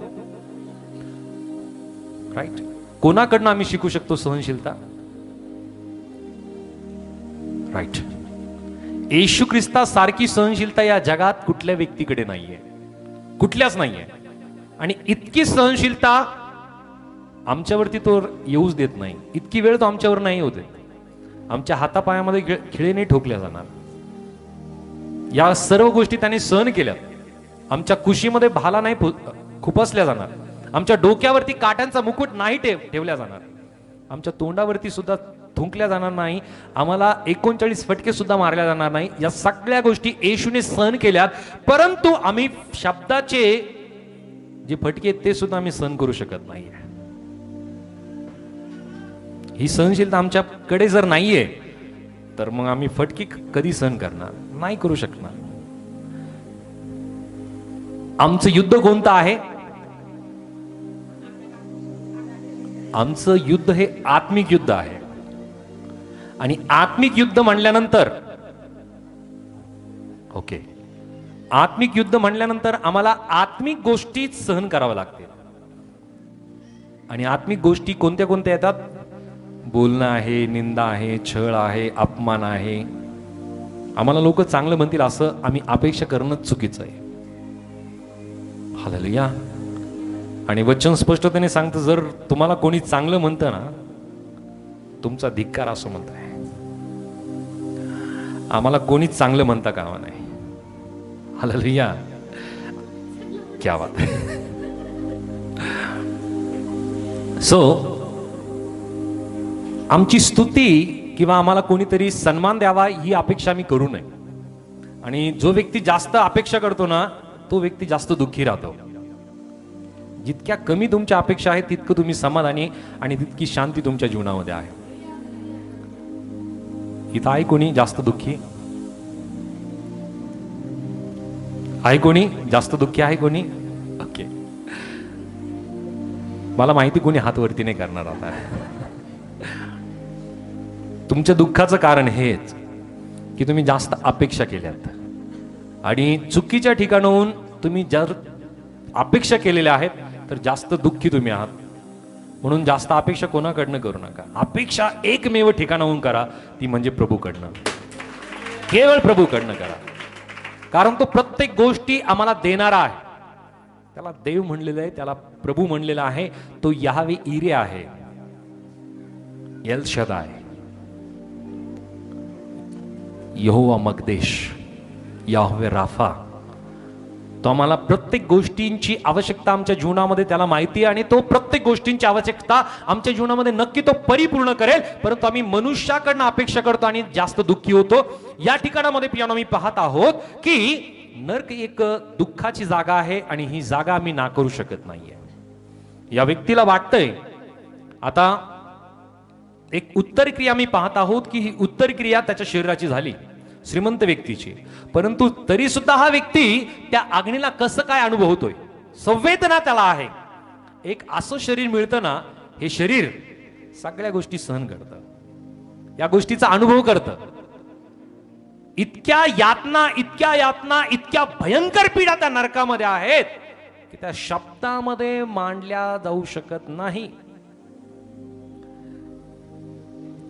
राईट. कोणाकडनं आम्ही शिकू शकतो सहनशीलता? राईट. येशू ख्रिस्ता सारखी सहनशीलता या जगात कुठल्या व्यक्तीकडे नाहीये, कुठल्याच नाहीये. आणि इतकी सहनशीलता आमच्यावरती तो येऊच देत नाही. इतकी वेळ तो आमच्यावर नाही होत. आमच्या हातापायामध्ये खिळे नाही ठोकल्या जाणार. या सर्व गोष्टी त्याने सहन केल्यात. आमच्या कुशीमध्ये भाला नाही खुपसल्या जाणार. आमच्या डोक्यावरती काट्यांचा मुकुट नाही ठेवल्या जाणार. आमच्या तोंडावरती सुद्धा थुंकल्या जाणार नाही. आम्हाला 39 फटके सुद्धा मारल्या जाणार नाही. या सगळ्या गोष्टी येशूने सहन केल्यात. परंतु आम्ही शब्दाचे जे फटके आहेत ते सुद्धा आम्ही सहन करू शकत नाही. ही सहनशीलता आमच्याकडे जर नाहीये तर मग आम्ही फटके कधी सहन करणार? नाही करू शकणार. आमचं युद्ध कोणतं आहे? आमचं युद्ध हे आत्मिक युद्ध आहे. आणि आत्मिक युद्ध म्हणल्यानंतर आत्मिक युद्ध म्हणल्यानंतर आम्हाला आत्मिक गोष्टी सहन कराव्या लागतील. आणि आत्मिक गोष्टी कोणत्या कोणत्या येतात? बोलणं आहे, निंदा आहे, छळ आहे, अपमान आहे. आम्हाला लोक चांगलं म्हणतील असं आम्ही अपेक्षा करणं चुकीचं आहे. हालेलुया. आणि वचन स्पष्टतेने सांगतं, जर तुम्हाला कोणी चांगलं म्हणतं ना, तुमचा धिक्कार असं म्हणत आहे. आम्हाला कोणीच चांगलं म्हणता कामा नाही. हालेलुया. क्या बात आहे. सो आमची स्तुती किंवा आम्हाला कोणीतरी सन्मान द्यावा ही अपेक्षा आम्ही करू नये. आणि जो व्यक्ती जास्त अपेक्षा करतो ना, तो व्यक्ती जास्त दुःखी राहतो. जितक्या कमी तुमच्या अपेक्षा आहेत तितकं तुम्ही समाधानी आणि तितकी शांती तुमच्या जीवनामध्ये आहे. इथं आहे कोणी जास्त दुःखी? आहे कोणी जास्त दुःखी? आहे कोणी? ओके. मला माहिती कोणी हात वरती नाही करणार आता. तुमच्या दुःखाचं कारण हेच की तुम्ही जास्त अपेक्षा केल्यात. आणि चुकीच्या ठिकाणाहून तुम्ही जर अपेक्षा केलेल्या आहेत तर जास्त दुःखी तुम्ही आहात. म्हणून जास्त अपेक्षा कोणाकडनं करू नका. अपेक्षा एकमेव ठिकाणाहून करा, ती म्हणजे प्रभूकडनं. केवळ प्रभूकडनं करा. कारण तो प्रत्येक गोष्टी आम्हाला देणारा आहे. त्याला देव म्हणलेलं आहे, त्याला प्रभू म्हणलेला आहे. तो याहवे इरे आहे, एल शदाय, यहोवा मकदेश, याहवे राफा. तो आम्हाला प्रत्येक गोष्टींची आवश्यकता आमच्या जीवनामध्ये त्याला माहिती आहे. आणि तो प्रत्येक गोष्टींची आवश्यकता आमच्या जीवनामध्ये नक्की तो परिपूर्ण करेल. परंतु आम्ही मनुष्याकडनं अपेक्षा करतो आणि जास्त दुःखी होतो. या ठिकाणामध्ये पियानो मी पाहत आहोत की नरक एक दुःखाची जागा आहे आणि ही जागा आम्ही नाकारू शकत नाहीये. या व्यक्तीला वाटतंय, आता एक उत्तर क्रिया मी पाहत आहोत की ही उत्तर क्रिया त्याच्या शरीराची झाली, श्रीमंत व्यक्तीची. परंतु तरी सुद्धा हा व्यक्ती त्या अग्नीला कसं काय अनुभवतोय? संवेदना त्याला आहे. एक असं शरीर मिळतं ना, हे शरीर सगळ्या गोष्टी सहन करतं, या गोष्टीचा अनुभव करतं. इतक्या यातना, इतक्या यातना, इतक्या भयंकर पीडा त्या नरकामध्ये आहेत की त्या शब्दामध्ये मांडल्या जाऊ शकत नाही.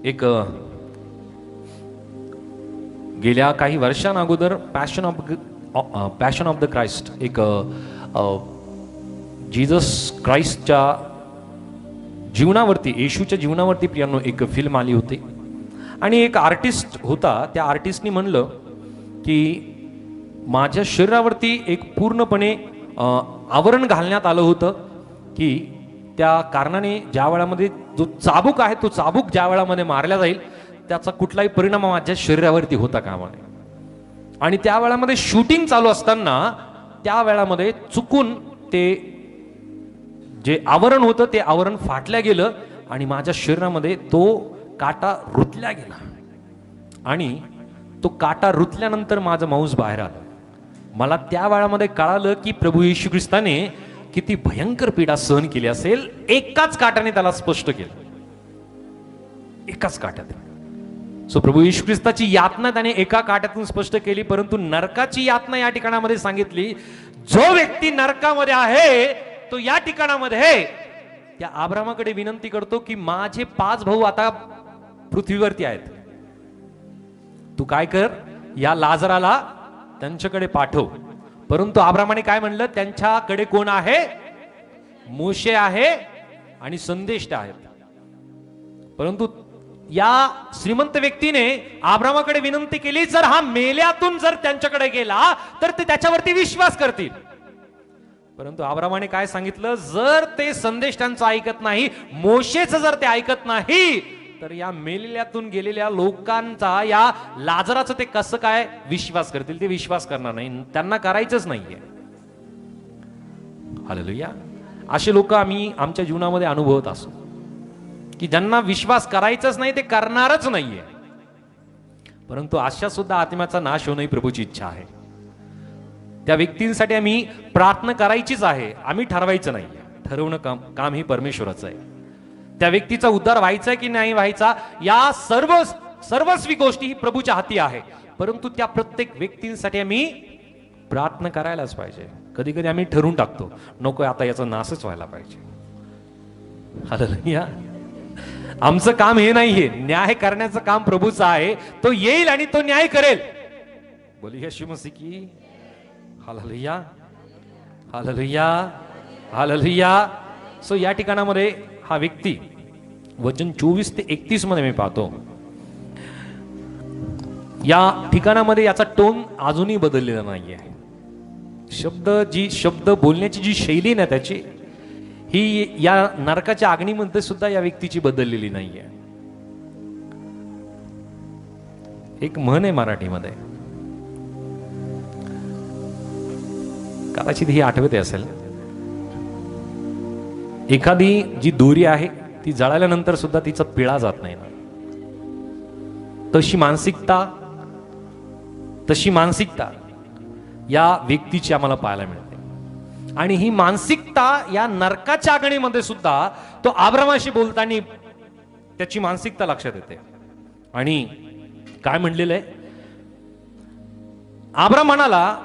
एक गेल्या काही वर्षांअगोदर पॅशन ऑफ द क्राइस्ट, एक जीसस क्राइस्टच्या जीवनावरती, येशूच्या जीवनावरती प्रियांनो एक फिल्म आली होती. आणि एक आर्टिस्ट होता. त्या आर्टिस्टनी म्हणलं की माझ्या शरीरावरती एक पूर्णपणे आवरण घालण्यात आलं होतं की त्या कारणाने ज्या वेळामध्ये जो चाबूक आहे तो चाबूक ज्या वेळामध्ये मारला जाईल त्याचा कुठलाही परिणाम माझ्या शरीरावरती होता कामा नये. आणि त्या वेळामध्ये शूटिंग चालू असताना त्या वेळामध्ये चुकून ते जे आवरण होतं ते आवरण फाटल्या गेलं आणि माझ्या शरीरामध्ये तो काटा रुतल्या गेला. आणि तो काटा रुतल्यानंतर माझं मांस बाहेर आलं. मला त्या वेळामध्ये कळालं की प्रभू येशू ख्रिस्ताने किती भयंकर पीडा सहन केली असेल. एकाच काट्याने त्याला स्पष्ट केलं, एकाच काट्यात. सो प्रभू येशू ख्रिस्ताची यातना त्याने एका काट्यातून स्पष्ट केली. परंतु नरकाची यातना या ठिकाणामध्ये सांगितली. जो व्यक्ती नरकामध्ये आहे तो या ठिकाणामध्ये त्या अब्रामाकडे विनंती करतो की माझे 5 भाऊ आता पृथ्वीवरती आहेत, तू काय कर, या लाजराला त्यांच्याकडे पाठव. परंतु अब्रामाने काय म्हणलं, त्यांच्याकडे कोण आहे, मोशे आहे आणि संदेष्ट आहेत. परंतु या श्रीमंत व्यक्तीने अब्रामाकडे विनंती केली, जर हा मेल्यातून जर त्यांच्याकडे गेला तर ते त्याच्यावरती विश्वास करतील. परंतु अब्रामाने काय सांगितलं, जर ते संदेष्टांचं ऐकत नाही, मोशेचं जर ते ऐकत नाही, तर या मेलेल्यातून गेलेल्या लोकांचा, या लाजराचं ते कसं काय विश्वास करतील, ते विश्वास करणार नाही, त्यांना करायचंच नाहीये. हालेलुया. असे लोक आम्ही आमच्या जीवनामध्ये अनुभवत असो की ज्यांना विश्वास करायचाच नाही, ते करणारच नाहीये. परंतु अशा सुद्धा आत्म्याचा नाश होणं ही प्रभूची इच्छा आहे. त्या व्यक्तींसाठी आम्ही प्रार्थना करायचीच आहे, आम्ही ठरवायचं नाही. ठरवणं काम ही परमेश्वराचं आहे. त्या व्यक्तीचा उद्धार व्हायचा की नाही व्हायचा, या सर्वस्वी गोष्टी ही प्रभूच्या हाती आहे. परंतु त्या प्रत्येक व्यक्तींसाठी आम्ही प्रार्थना करायलाच पाहिजे. कधी कधी आम्ही ठरवून टाकतो, नको आता याचा नाशच व्हायला पाहिजे. हालेलुया. आमचं काम हे नाहीये, न्याय करण्याचं काम प्रभूचं आहे. तो येईल आणि तो न्याय करेल. बोलिए यीशु मसीह की. Hallelujah, hallelujah, hallelujah. सो या ठिकाणामध्ये हा व्यक्ती वचन 24 ते 31 मध्ये मी पाहतो, या ठिकाणामध्ये याचा टोन अजूनही बदललेला नाहीये. शब्द बोलण्याची जी शैली ना त्याची, ही या नरकाच्या अग्नीमध्ये सुद्धा या व्यक्तीची बदललेली नाहीये. एक म्हण आहे मराठीमध्ये, कदाचित ही आठवते असेल, एखादी जी दोरी आहे ती जळाल्यानंतर सुद्धा तिचा पिळा जात नाही ना, तशी मानसिकता या व्यक्तीची आम्हाला पाहायला मिळते. आणि ही मानसिकता या नरकाच्या अग्नीमध्ये सुद्धा तो अब्रामाशी बोलताना त्याची मानसिकता लक्षात येते. आणि काय म्हणलेलं आहे, अब्राम म्हणाला,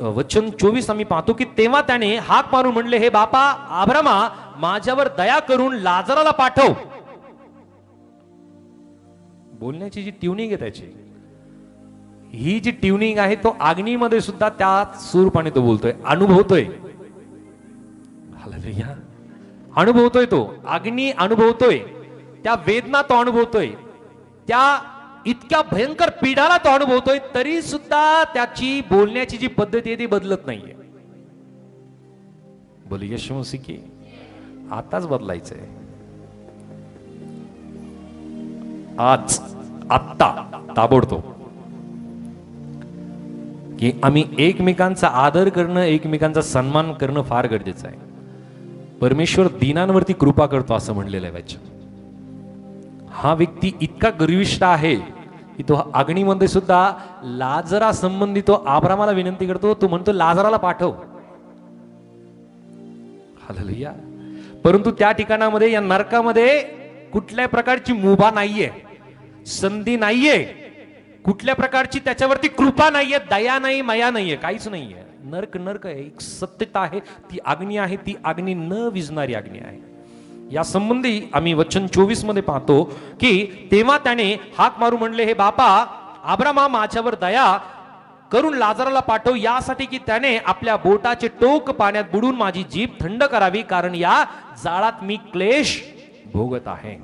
वचन 24 आम्ही पाहतो की तेव्हा त्याने हाक मारून म्हणले, हे बापा अब्रामा, माझ्यावर दया करून लाजराला पाठव. बोलण्याची जी ट्युनिंग आहे त्याची, ही जी ट्युनिंग आहे, तो अग्नीमध्ये सुद्धा त्या सूरपाने तो बोलतोय, अनुभवतोय. हालेलुया. अनुभवतोय तो अग्नी, अनुभवतोय त्या वेदना, तो अनुभवतोय त्या इतक्या भयंकर पीडाला तो अनुभवतोय, तरी सुद्धा त्याची बोलण्याची जी पद्धत आहे ती बदलत नाहीये. बोल येशू मसीह की. आताच बदलायचंय, आज, आत्ता, ताबडतोब. की आम्ही एकमेकांचा आदर करणं, एकमेकांचा सन्मान करणं फार गरजेचं आहे. परमेश्वर दीनांवरती कृपा करतो असं म्हणलेलं आहे वचन. हा व्यक्ती इतका गर्विष्ठ आहे की तो अग्नीमध्ये सुद्धा लाजरा संबंधी तो अब्रामाला विनंती करतो. तो म्हणतो लाजराला पाठव. हालेलुया. परंतु त्या ठिकाणामध्ये, या नरकामध्ये कुठल्याही प्रकारची मुभा नाहीये, संधी नाहीये, कुठल्या प्रकारची त्याच्यावरती कृपा नाहीये, दया नाही, माया नाहीये, काहीच नाहीये. नरक आहे, एक सत्यता आहे, ती अग्नी आहे, ती अग्नी न विझणारी अग्नी आहे. या संबंधी आम्ही वचन 24 मध्ये पाहतो की तेव्हा त्याने हाक मारू म्हणले, हे बापा अब्रामा, माझ्यावर दया करून लाजराला पाठव, यासाठी की त्याने आपल्या बोटाचे टोक पाण्यात बुडून माझी जीभ थंड करावी, कारण या जाळात मी क्लेश भोगत आहे.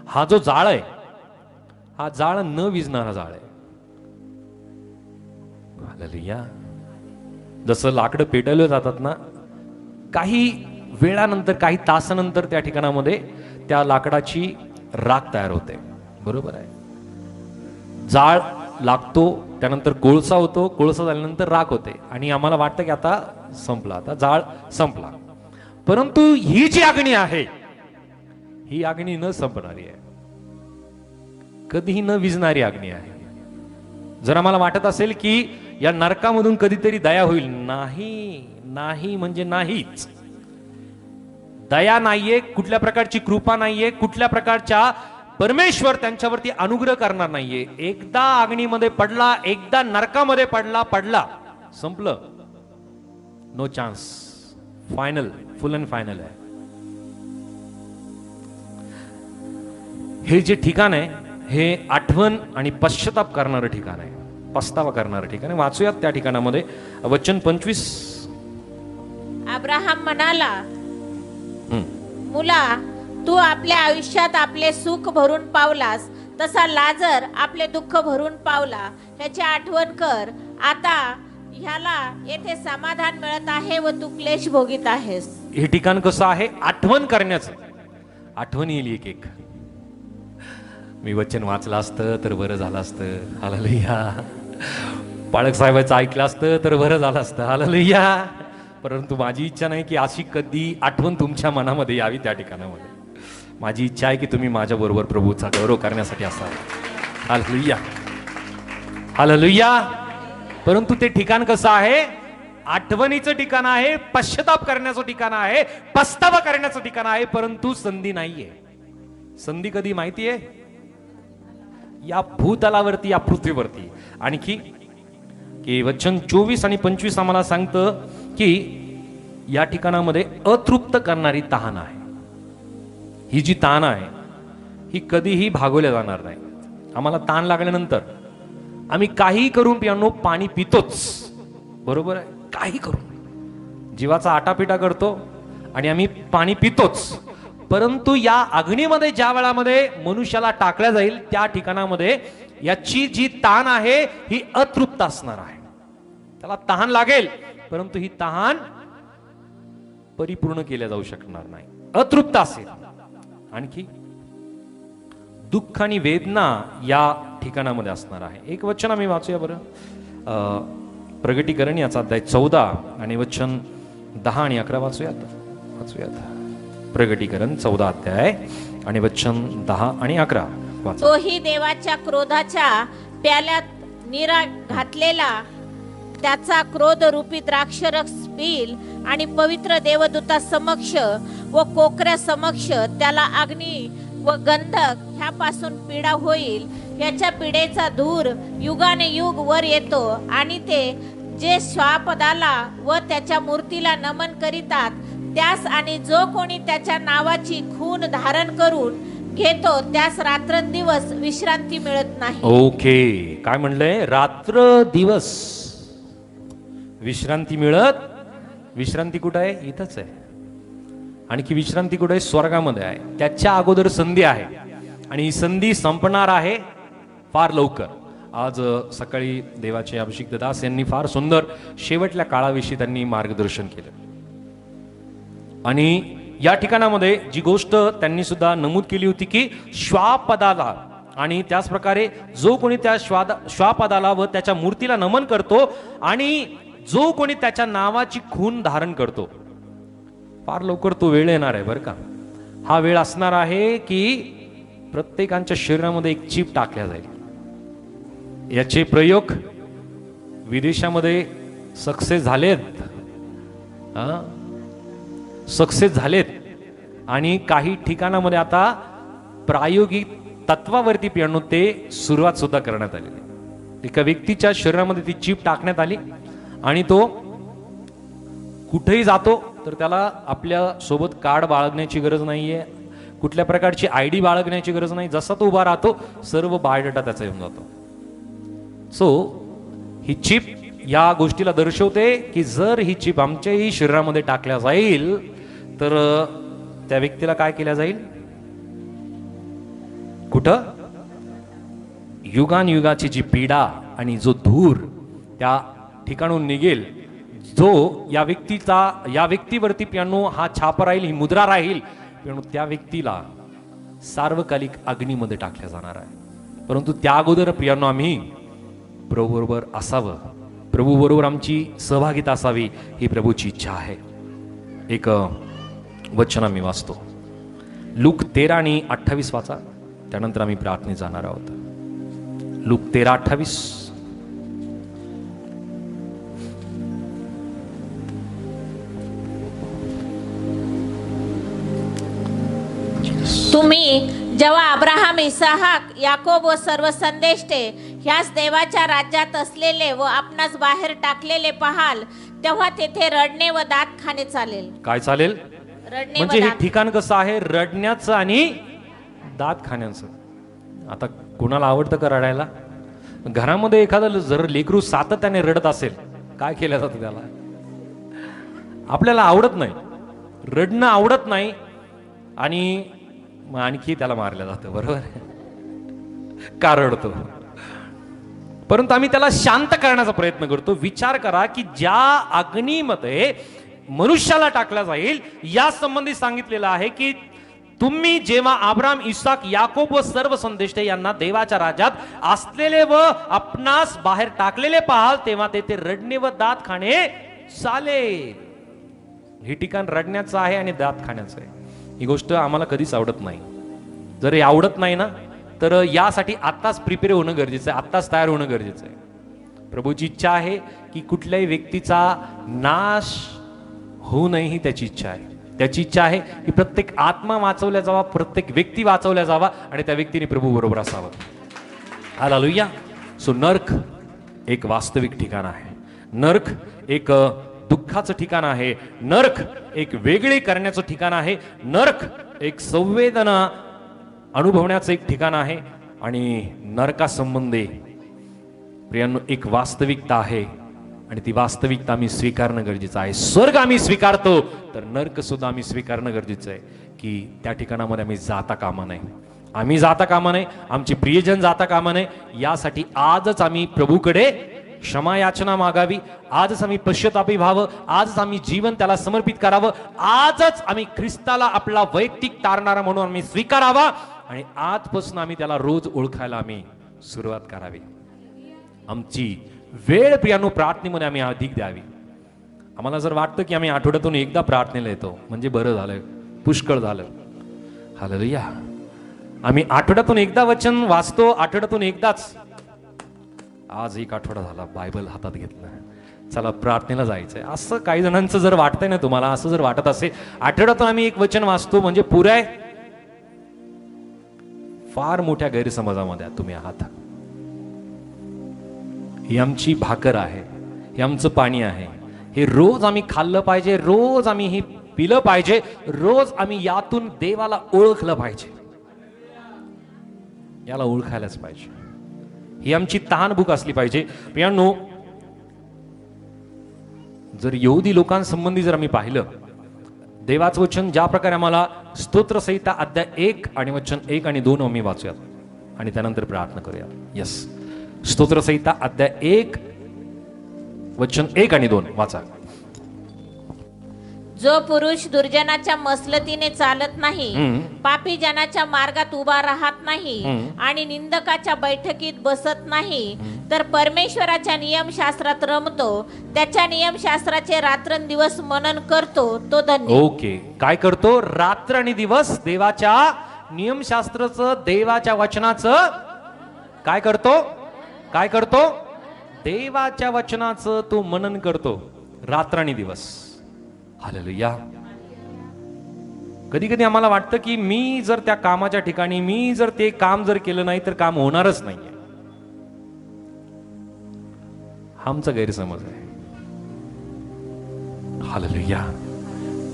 हा जो जाळ आहे, हा जाळ न विझणारा जाळ आहे. हालेलुया. जसं लाकडं पेटवलं जातात ना, काही वेळानंतर, काही तासानंतर त्या ठिकाणामध्ये त्या लाकडाची राख तयार होते. बरोबर आहे. जाळ लागतो, त्यानंतर कोळसा होतो, कोळसा झाल्यानंतर राख होते, आणि आम्हाला वाटतं की आता संपला, आता जाळ संपला. परंतु ही जी अग्नी आहे, ही अग्नी न संपणारी आहे, कधीही न विझणारी अग्नी आहे. जर आम्हाला वाटत असेल की या नरकामधून कधीतरी दया होईल, नाही, नाही म्हणजे नाहीच. दया नाहीये, कुठल्या प्रकारची कृपा नाहीये, कुठल्या प्रकारच्या परमेश्वर त्यांच्यावरती अनुग्रह करणार नाहीये. एकदा अग्नीमध्ये पडला, एकदा नरकामध्ये पडला, संपलं. No chance. Final full and final आहे. हे जे ठिकाण आहे हे आठवण आणि पश्चाताप करणारं ठिकाण आहे, पस्तावा करणारं ठिकाण आहे. वाचूयात त्या ठिकाणामध्ये वचन 25. अब्राहम म्हणाला, मुला, तू आपल्या आयुष्यात आपले सुख भरून पावलास, तसा लाजर आपले दुःख भरून पावला. ह्याची आठवण कर. आता ह्याला येथे समाधान मिळत आहे व तू क्लेश भोगीत आहेस. हे ठिकाण कसं आहे? आठवण करण्याचं. आठवण येईल एक एक. मी वचन वाचलं असतं तर बरं झालं असतं. हालेलुया. पाळक साहेबांचं ऐकलं असतं तर बरं झालं असतं. हालेलुया. परंतु माझी इच्छा नाही की अशी कधी आठवण तुमच्या मनामध्ये यावी. त्या ठिकाणामध्ये माझी इच्छा आहे की तुम्ही माझ्या बरोबर प्रभूचा गौरव करण्यासाठी असाल. हालेलुया. हालेलुया. परंतु ते ठिकाण कसं आहे? आठवणीचं ठिकाण आहे, पश्चाताप करण्याचं ठिकाण आहे, पस्तावा करण्याचं ठिकाण आहे. परंतु संधी नाहीये. संधी कधी माहितीये? या भूतलावरती, या पृथ्वीवरती. आणखी की वचन 24 आणि 25 आम्हाला सांगतं की या ठिकाणामध्ये अतृप्त करणारी तहान आहे. ही जी ताण आहे ही कधीही भागवल्या जाणार नाही. आम्हाला ताण लागल्यानंतर आम्ही काही करून पियानो पाणी पितोच. बरोबर आहे? काही करून जीवाचा आटापिटा करतो आणि आम्ही पाणी पितोच. परंतु या अग्नीमध्ये ज्या वेळामध्ये मनुष्याला टाकल्या जाईल त्या ठिकाणामध्ये याची जी ताण आहे ही अतृप्त असणार आहे. त्याला तहान लागेल, परंतु ही तहान परिपूर्ण केल्या जाऊ शकणार नाही, अतृप्त असेल. आणखी दुःख आणि वेदना या ठिकाणामध्ये असणार आहे. एक वचन आम्ही वाचूया बरं. प्रगटीकरण याचा अध्याय 14 आणि वचन 10 आणि 11 वाचूयात. प्रगटीकरण 14 अध्याय आणि वचन 10 आणि 11 वाचा. तोही देवाच्या क्रोधाच्या प्याल्यात निरा घातलेला त्याचा क्रोध रूपी द्राक्षरस पिल आणि पवित्र देवदूता समक्ष व कोकऱ्या समक्ष त्याला अग्नी व गंधक ह्यापासून पीडा होईल. ह्याच्या पिडेचा धूर युगाने युग वर येतो आणि ते जे श्वापदाला व त्याच्या मूर्तीला नमन करीतात त्यास आणि जो कोणी त्याच्या नावाची खून धारण करून घेतो त्यास रात्रंदिवस विश्रांती मिळत नाही. ओके, काय म्हणलंय? रात्र दिवस विश्रांती मिळत. विश्रांती कुठं आहे? इथंच आहे. आणखी विश्रांती कुठे आहे? स्वर्गामध्ये आहे. त्याच्या अगोदर संधी आहे आणि ही संधी संपणार आहे फार लवकर. आज सकाळी देवाचे अभिषिक्त दास यांनी फार सुंदर शेवटल्या काळाविषयी त्यांनी मार्गदर्शन केलं. आणि या ठिकाणामध्ये जी गोष्ट त्यांनी सुद्धा नमूद केली होती की श्वापदाला आणि त्याच प्रकारे जो कोणी त्या श्वापदाला व त्याच्या मूर्तीला नमन करतो आणि जो कोणी त्याच्या नावाची खून धारण करतो, फार लवकर तो वेळ येणार आहे बरं का. हा वेळ असणार आहे की प्रत्येकाच्या शरीरामध्ये एक चिप टाकल्या जाईल. याचे प्रयोग विदेशामध्ये सक्सेस झालेत आणि काही ठिकाणामध्ये आता प्रायोगिक तत्वावरती पियानो ते सुरुवात सुद्धा करण्यात आलेली. एका व्यक्तीच्या शरीरामध्ये ती चिप टाकण्यात आली आणि तो कुठेही जातो तर त्याला आपल्या सोबत कार्ड बाळगण्याची गरज नाहीये, कुठल्या प्रकारची ID बाळगण्याची गरज नाही. जसा तो उभा राहतो सर्व बायोडाटा त्याचा येऊन जातो. सो ही चिप या गोष्टीला दर्शवते की जर ही चिप आमच्याही शरीरामध्ये टाकल्या जाईल तर त्या व्यक्तीला काय केल्या जाईल? कुठं? युगानयुगाची जी पीडा आणि जो धूर त्या ठिकाणून निघेल, जो या व्यक्तीवरती पियानो हा छाप राहील, ही मुद्रा राहील, पियानो त्या व्यक्तीला सार्वकालिक अग्नीमध्ये टाकल्या जाणार आहे. परंतु त्या अगोदर पियानो आम्ही प्रभू बरोबर असावं, प्रभू बरोबर आमची सहभागिता असावी, ही प्रभूची इच्छा आहे. एक वचन आम्ही वाचतो. लूक 13 आणि 28 वाचा, त्यानंतर आम्ही प्रार्थनेत जाणार आहोत. लूक 13:28. तुम्ही जेव्हा अब्राहम, इसाहाक, याकोब व सर्व संदेष्टे ह्याच देवाच्या राज्यात असलेले व आपणास बाहेर टाकलेले पाहाल तेव्हा तेथे रडणे व दात खाणे चालेल. काय चालेल? रडणे म्हणजे व हे दात- ठिकाण कसं आहे? रडण्याचं आणि दात खाण्याचं. आता कोणाला आवडतं का रडायला? घरामध्ये एखादं जर लेकरू सातत्याने रडत असेल, काय केलं जातं त्याला? आपल्याला आवडत नाही, रडणं आवडत नाही, आणि मग आणखी त्याला मारलं जातं. बरोबर? का रडतो? परंतु आम्ही त्याला शांत करण्याचा प्रयत्न करतो. विचार करा की ज्या अग्नीमध्ये मनुष्याला टाकला जाईल, या संबंधी सांगितलेलं आहे की तुम्ही जेव्हा अब्राम, इसाक, याकोब व सर्व संदेष्ट यांना देवाच्या राज्यात असलेले व आपणास बाहेर टाकलेले पाहाल, तेव्हा तेथे रडणे व दात खाणे चालेल. हे ठिकाण रडण्याचं आहे आणि दात खाण्याचं आहे. ही गोष्ट आम्हाला कधीच आवडत नाही. जर हे आवडत नाही ना, तर यासाठी आत्ताच प्रिपेअर होणं गरजेचं आहे, आत्ताच तयार होणं गरजेचं आहे. प्रभूची इच्छा आहे की कुठल्याही व्यक्तीचा नाश होऊ नये, ही त्याची इच्छा आहे. त्याची इच्छा आहे की प्रत्येक आत्मा वाचवल्या जावा, प्रत्येक व्यक्ती वाचवल्या जावा, आणि त्या व्यक्तीने प्रभू बरोबर असावं. हालेलुया. सो नर्क एक वास्तविक ठिकाण आहे. नर्क एक दुःखाचं ठिकाण आहे. नर्क एक वेगळे करण्याचं ठिकाण आहे. नर्क एक संवेदना अनुभवण्याचं एक ठिकाण आहे. आणि नरकासंबंधी प्रियांनो एक वास्तविकता आहे, आणि ती वास्तविकता आम्ही स्वीकारणं गरजेचं आहे. स्वर्ग आम्ही स्वीकारतो, तर नर्क सुद्धा आम्ही स्वीकारणं गरजेचं आहे. की त्या ठिकाणामध्ये आम्ही जाता कामा नये, आम्ही जाता कामा नये, आमचे प्रियजन जाता कामा नये. यासाठी आजच आम्ही प्रभूकडे क्षमा याचना मागावी, आजच आम्ही पश्चातापी व्हावं, आजच आम्ही जीवन त्याला समर्पित करावं, आजच आम्ही ख्रिस्ताला आपला वैयक्तिक तारणारा म्हणून आम्ही स्वीकारावा, आणि आजपासून आम्ही त्याला रोज ओळखायला आम्ही सुरुवात करावी. आमची वेळ प्रियानो प्रार्थनेमध्ये आम्ही अधिक द्यावी. आम्हाला जर वाटतं की आम्ही आठवड्यातून एकदा प्रार्थनेला येतो म्हणजे बरं झालं, पुष्कळ झालं. हालेलुया. आम्ही आठवड्यातून एकदा वचन वाचतो, आठवड्यातून एकदाच. आज एक आठवडा झाला बायबल हातात घेतलं, चला प्रार्थनेला जायचंय, असं काही जणांचं जर वाटतंय ना तुम्हाला, असं जर वाटत असेल आठवड्यातून आम्ही एक वचन वाचतो म्हणजे पुरे आहे, फार मोठ्या गैरसमजामध्ये तुम्ही आहात. ही आमची भाकर आहे, हे आमचं पाणी आहे, हे रोज आम्ही खाल्लं पाहिजे, रोज आम्ही हे पिलं पाहिजे, रोज आम्ही यातून देवाला ओळखलं पाहिजे, याला ओळखायलाच पाहिजे. ही आमची तहानभूक असली पाहिजे. प्रियांनो, जर यहुदी लोकांसंबंधी जर आम्ही पाहिलं, देवाचं वचन ज्या प्रकारे आम्हाला स्तोत्रसंहिता अध्याय 1 आणि वचन 1 आणि 2 आम्ही वाचूयात आणि त्यानंतर प्रार्थना करूया. यस, स्तोत्रसंहिता अध्याय 1 वचन 1 आणि 2 वाचा. जो पुरुष दुर्जनाच्या मसलतीने चालत नाही, पापी जनाच्या मार्गात उभा राहत नाही आणि निंदकाच्या बैठकीत बसत नाही, तर परमेश्वराच्या नियमशास्त्रात रमतो, त्याच्या नियमशास्त्राचे रात्रंदिवस मनन करतो, तो धन्य. ओके, काय करतो? रात्र आणि दिवस देवाच्या नियमशास्त्राचं, देवाच्या वचनाचं काय करतो? काय करतो? देवाच्या वचनाचं तो मनन करतो रात्र आणि दिवस. हालेलुया. कधी कधी आम्हाला वाटतं की मी जर त्या कामाच्या ठिकाणी मी जर ते काम जर केलं नाही तर काम होणारच नाहीये. हा आमचा गैरसमज आहे. हालेलुया.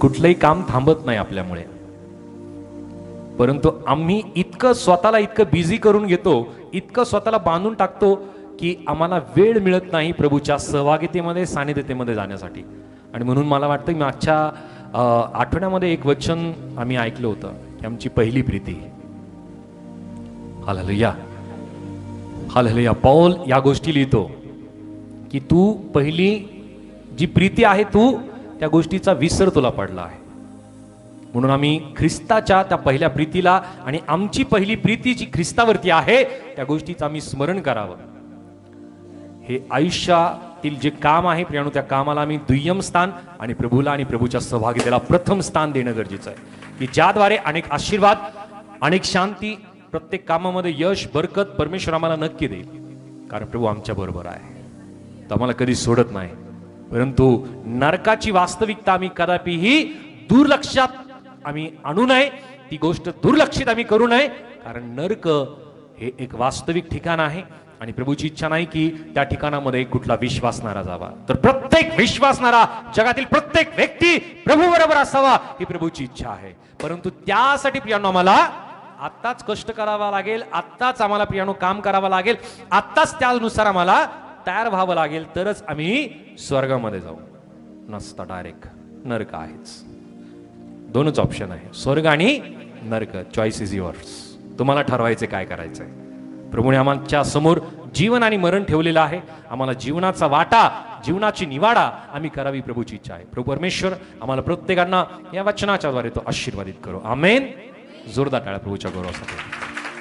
कुठलंही काम थांबत नाही आपल्यामुळे, परंतु आम्ही इतकं स्वतःला इतकं बिझी करून घेतो, इतकं स्वतःला बांधून टाकतो की आम्हाला वेळ मिळत नाही प्रभूच्या सहभागितेमध्ये, सानिध्यतेमध्ये जाण्यासाठी. आणि म्हणून मला वाटतं की मागच्या आठवड्यामध्ये एक वचन आम्ही ऐकलं होतं की आमची पहिली प्रीती. हालेलुया. हालेलुया. पौल या गोष्टी लिहितो की तू पहिली जी प्रीती आहे, तू त्या गोष्टीचा विसर तुला पडला आहे. म्हणून आम्ही ख्रिस्ताच्या त्या पहिल्या प्रीतीला आणि आमची पहिली प्रीती जी ख्रिस्तावरती आहे त्या गोष्टीचं आम्ही स्मरण करावं. हे आयुष्यातील जे काम आहे प्रियानो, त्या कामाला आम्ही दुय्यम स्थान आणि प्रभूला आणि प्रभूच्या सहभागितेला प्रथम स्थान देणं गरजेचं आहे, की ज्याद्वारे अनेक आशीर्वाद, अनेक शांती, प्रत्येक कामामध्ये यश, बरकत परमेश्वर आम्हाला नक्की देईल. कारण प्रभू आमच्या बरोबर आहे, तो आम्हाला कधी सोडत नाही. परंतु नरकाची वास्तविकता आम्ही कदापिही दुर्लक्षात आम्ही आणू नये, ती गोष्ट दुर्लक्षित आम्ही करू नये. कारण नरक हे एक वास्तविक ठिकाण आहे आणि प्रभूची इच्छा नाही की त्या ठिकाणामध्ये कुठला विश्वासणारा जावा, तर प्रत्येक विश्वासणारा जगातील प्रत्येक व्यक्ती प्रभू बरोबर असावा ही प्रभूची इच्छा आहे. परंतु त्यासाठी प्रियानो आम्हाला आत्ताच कष्ट करावा लागेल, आत्ताच आम्हाला प्रियानो काम करावं लागेल, आत्ताच त्यानुसार आम्हाला तयार व्हावं लागेल, तरच आम्ही स्वर्गामध्ये जाऊ. नसता डायरेक्ट नरक आहेच. दोनच ऑप्शन आहे, स्वर्ग आणि नरक. Choice is yours. तुम्हाला ठरवायचे काय करायचंय. प्रभूने आमच्या समोर जीवन आणि मरण ठेवलेलं आहे. आम्हाला जीवनाचा वाटा, जीवनाची निवाडा आम्ही करावी प्रभूची इच्छा आहे. प्रभू परमेश्वर आम्हाला प्रत्येकांना या वचनाच्या द्वारे तो आशीर्वादित करो. आमेन. जोरदार टाळ्या प्रभूच्या गौरवासाठी.